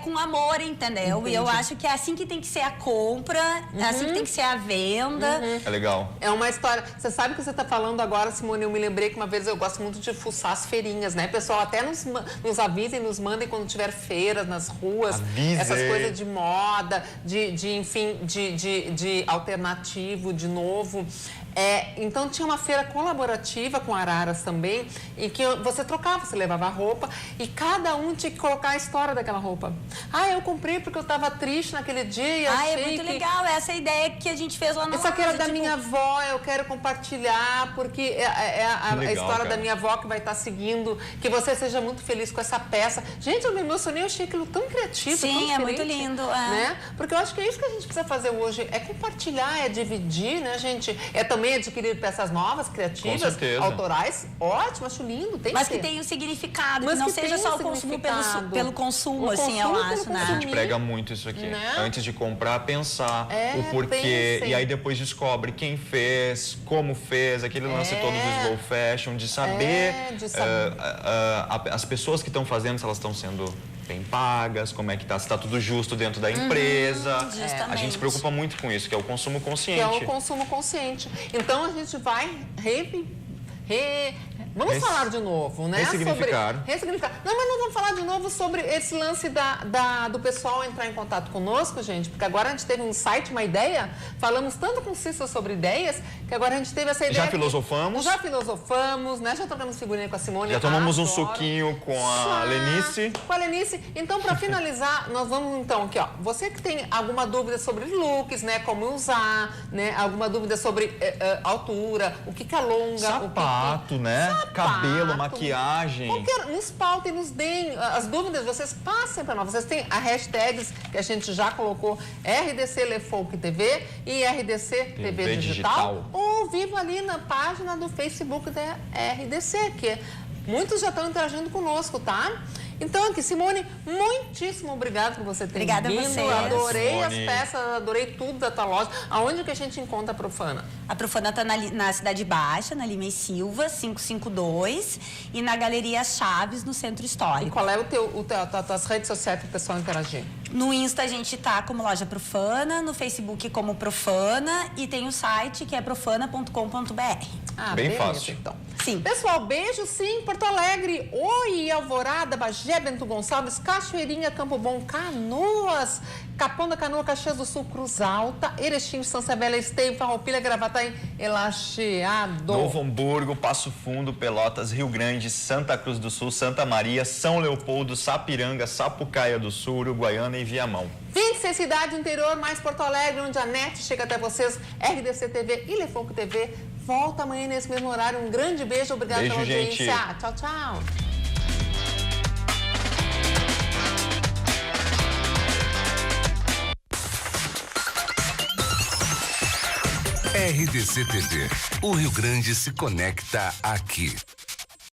com amor, entendeu? Entendi. E eu acho que é assim que tem que ser a compra, é assim que tem que ser a venda. É legal. É uma história. Você sabe o que você está falando agora, Simone? Eu me lembrei que uma vez eu gosto muito de fuçar as feirinhas, né? Pessoal, até nos avisem, nos mandem quando tiver feiras nas ruas. Avisem. Essas coisas de moda, enfim, de alternativo, de novo. Então tinha uma feira colaborativa com araras também, em que você trocava, você levava a roupa e cada um tinha que colocar a história daquela roupa. Eu comprei porque eu estava triste naquele dia e achei é muito legal essa ideia que a gente fez lá no Isso aqui era da minha avó, eu quero compartilhar, porque a legal, história cara. da minha avó que vai estar seguindo, que você seja muito feliz com essa peça. Gente, eu me emocionei, eu achei aquilo tão criativo, tão Sim, é muito diferente, lindo. Né? Porque eu acho que é isso que a gente precisa fazer hoje, é compartilhar, é dividir, né, gente? É também adquirir peças novas, criativas, autorais. Ótimo, acho lindo, tem Mas que que tenha um significado, Mas que não que seja tenha só um o consumo significado. pelo consumo, assim, eu acho, né? A gente prega muito isso aqui. Né? Antes de comprar, pensar o porquê. pensem. E aí depois descobre quem fez, como fez, aquele lance todo do slow fashion, de saber, as pessoas que estão fazendo, se elas estão sendo bem pagas, como é que tá, se tá tudo justo dentro da empresa. A gente se preocupa muito com isso, que é o consumo consciente. Que é o consumo consciente. Então a gente vai vamos falar de novo, né? Ressignificar. Ressignificar. Não, mas nós vamos falar de novo sobre esse lance do pessoal entrar em contato conosco, gente, porque agora a gente teve um insight, uma ideia. Falamos tanto com o Cícero sobre ideias, que agora a gente teve essa ideia. Já filosofamos, né? Já trocamos figurinha com a Simone. Já tomamos um suquinho com a Lenice. Com a Lenice. Então, para finalizar, nós vamos então aqui, ó. Você que tem alguma dúvida sobre looks, né? Como usar, né? Alguma dúvida sobre altura, o que alonga, sapato, né? Cabelo, maquiagem. Nos pautem, nos deem as dúvidas, vocês passem para nós. Vocês têm a hashtags que a gente já colocou, RDC Lefolk TV e RDC TV Digital. Ou vivo ali na página do Facebook da RDC, que muitos já estão interagindo conosco, tá? Então, aqui, Simone, muitíssimo obrigada por você ter vindo. Obrigada a você. Adorei Simone. as peças, adorei tudo da tua loja. Aonde que a gente encontra a Profana? A Profana está na Cidade Baixa, na Lima e Silva, 552, e na Galeria Chaves, no Centro E Histórico. qual é as tuas redes sociais para o pessoal interagir? No Insta a gente tá como Loja Profana, no Facebook como Profana e tem o site que é profana.com.br. Ah, Bem beleza, fácil. então. Sim. Pessoal, beijo sim, Porto Alegre. Oi, Alvorada, Bagé, Bento Gonçalves, Cachoeirinha, Campo Bom, Canoas, Capão da Canoa, Caxias do Sul, Cruz Alta, Erechim, Santa Isabela, Esteio, Farroupilha, Gravataí, Elacheado. Novo Hamburgo, Passo Fundo, Pelotas, Rio Grande, Santa Cruz do Sul, Santa Maria, São Leopoldo, Sapiranga, Sapucaia do Sul, Uruguaiana e Viamão. 26 cidades do interior, mais Porto Alegre, onde a NET chega até vocês, RDC TV e Lefoco TV. Volta amanhã nesse mesmo horário. Um grande beijo, obrigada Beijo, pela audiência. gente. Tchau, tchau. RDC TV. O Rio Grande se conecta aqui.